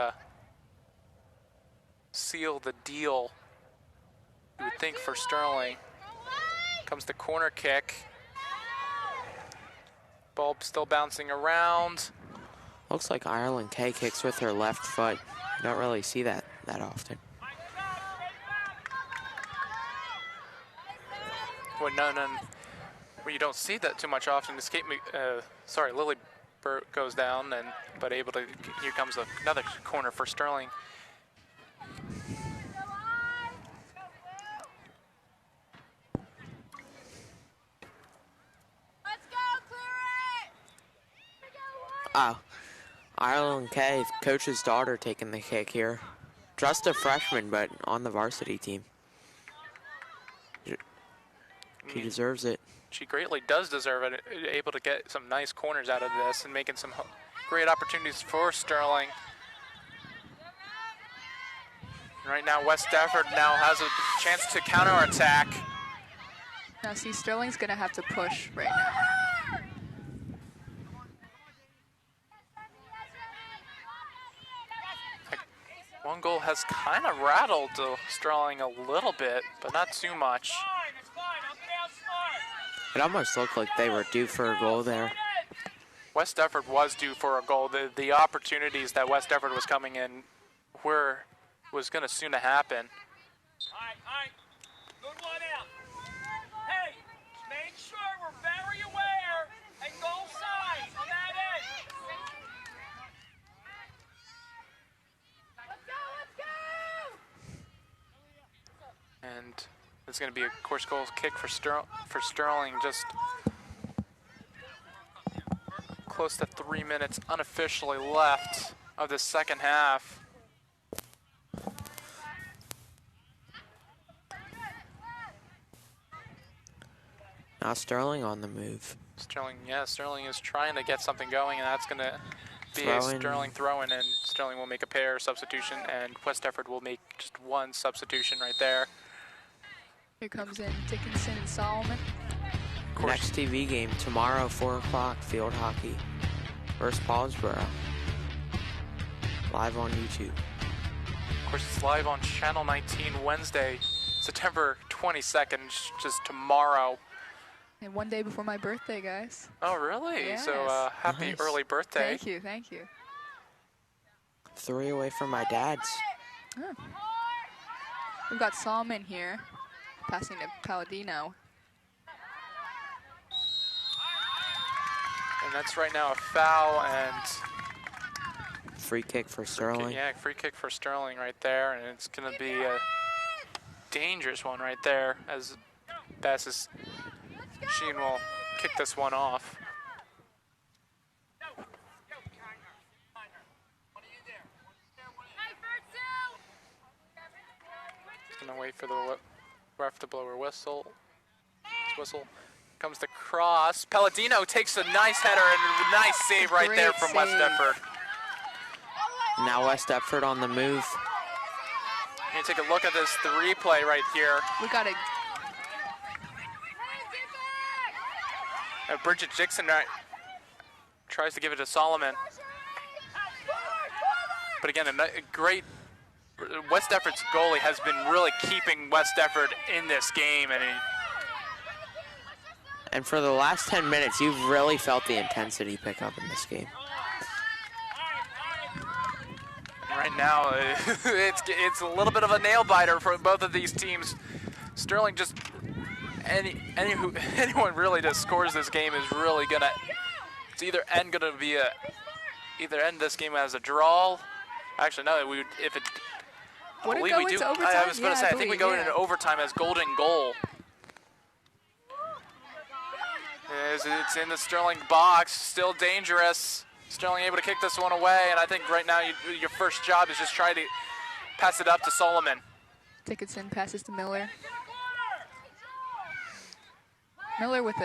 seal the deal, you would think, for Sterling. Comes the corner kick. Ball still bouncing around. Looks like Ireland Kay kicks with her left foot. You don't really see that often. Well, well, you don't see that too much often. Lily Burt goes down, but able to. Here comes another corner for Sterling. Oh, Ireland Kay, coach's daughter, taking the kick here. Just a freshman, but on the varsity team. She deserves it. She greatly does deserve it. Able to get some nice corners out of this and making some great opportunities for Sterling. Right now, West Deptford now has a chance to counterattack. Now, see, Sterling's going to have to push right now. One goal has kind of rattled Sterling a little bit, but not too much. It almost looked like they were due for a goal there. West Deptford was due for a goal. The opportunities that West Deptford was coming in was going to soon to happen. All right. Good one out. Hey, make sure we're very aware and goal side on that end. And it's going to be a course goal kick for Sterling, just close to 3 minutes unofficially left of the second half. Now Sterling on the move. Sterling is trying to get something going, and that's going to be a Sterling throw-in, and Sterling will make a pair substitution, and West Deptford will make just one substitution right there. Here comes in Dickinson and Solomon. Next TV game tomorrow, 4 o'clock, field hockey versus Paulsboro. Live on YouTube. Of course, it's live on Channel 19 Wednesday, September 22nd, just tomorrow. And one day before my birthday, guys. Oh, really? Yes. So happy Nice. early birthday. Thank you, thank you. 3 away from my dad's. Oh. We've got Solomon here, passing to Palladino. And that's right now a foul and Free kick for Sterling. yeah, free kick for Sterling right there, and it's going to be a dangerous one right there as Bass's Sheen will kick this one off. Gonna wait for the ref to blow her whistle. Whistle. Comes the cross. Palladino takes a nice header and a nice save right there from West Deptford. Now West Deptford on the move. You take a look at this, the replay right here. We got a Bridget Dixon tries to give it to Solomon. But again, a great West Deptford's goalie has been really keeping West Deptford in this game, And for the last 10 minutes, you've really felt the intensity pick up in this game. right now it's a little bit of a nail biter for both of these teams. Sterling just anyone really that scores this game is really gonna. It's either end this game as a draw. Actually, no. If it. Would I it believe go we do. into overtime? I was going to say. I think we go yeah. into overtime as golden goal. It's in the Sterling box. Still dangerous. Sterling able to kick this one away, and I think right now your first job is just try to pass it up to Solomon. Dickinson passes to Miller. Miller with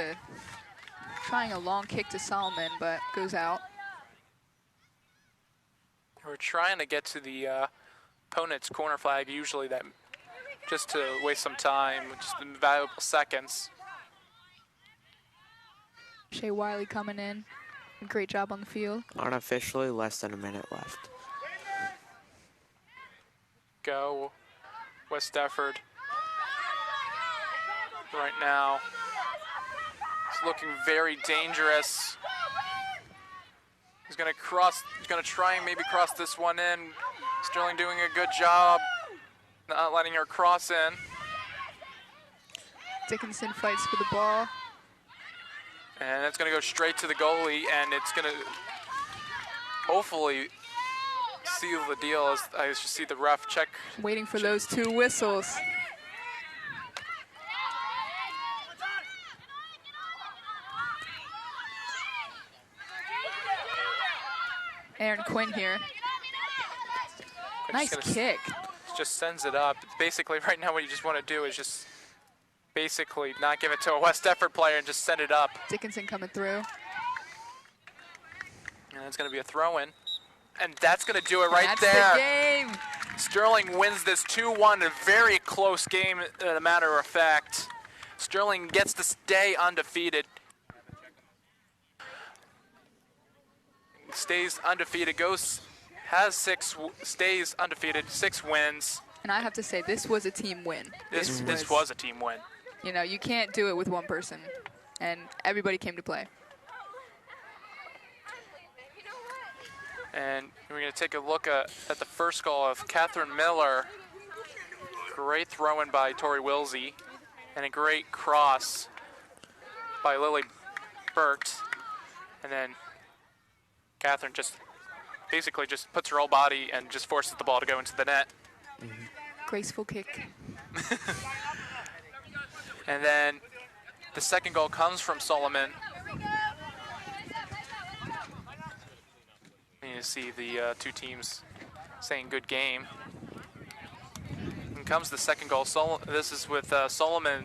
trying a long kick to Solomon, but goes out. We're trying to get to the opponent's corner flag, usually that just to waste some time, just valuable seconds. Shea Wiley coming in. Great job on the field. Unofficially, less than a minute left. Go, West Deptford. Right now, it's looking very dangerous. He's going to cross. He's going to try and maybe cross this one in. Sterling doing a good job, not letting her cross in. Dickinson fights for the ball. And it's going to go straight to the goalie, and it's going to hopefully seal the deal as I just see the ref check. Waiting for those two whistles. Aaron Quinn here. Nice kick. Just sends it up. Basically, right now what you just want to do is just basically not give it to a West Deptford player and just send it up. Dickinson coming through. And it's going to be a throw-in. And that's going to do it right That's there. The game. Sterling wins this 2-1, a very close game, as a matter of fact. Sterling gets to stay undefeated. Stays undefeated, stays undefeated, 6 wins. And I have to say, this was a team win. This was a team win. You know, you can't do it with one person, and everybody came to play. And we're going to take a look at the first goal of Catherine Miller. Great throw-in by Tori Wilsey, and a great cross by Lily Burt. And then Catherine just basically just puts her whole body and just forces the ball to go into the net. Graceful kick. And then the second goal comes from Solomon. You see the two teams saying good game. And comes the second goal. This is with Solomon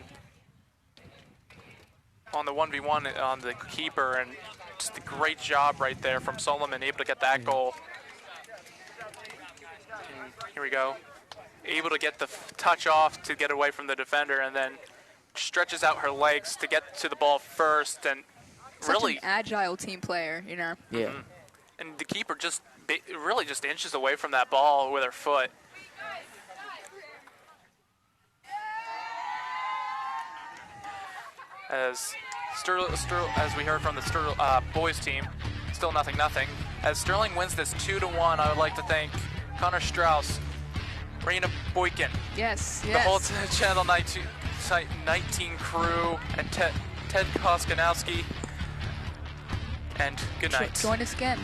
on the 1v1 on the keeper, and just a great job right there from Solomon, able to get that goal. And here we go. able to get the touch off to get away from the defender, and then stretches out her legs to get to the ball first, and Such really an agile team player, you know. Yeah. And the keeper just really just inches away from that ball with her foot. As as we heard from the boys team, still 0-0. As Sterling wins this 2-1, I would like to thank Connor Strauss, Raina Boykin, Yes, the yes. whole Channel 19 crew, and Ted Koskanowski. And good night. Join us again.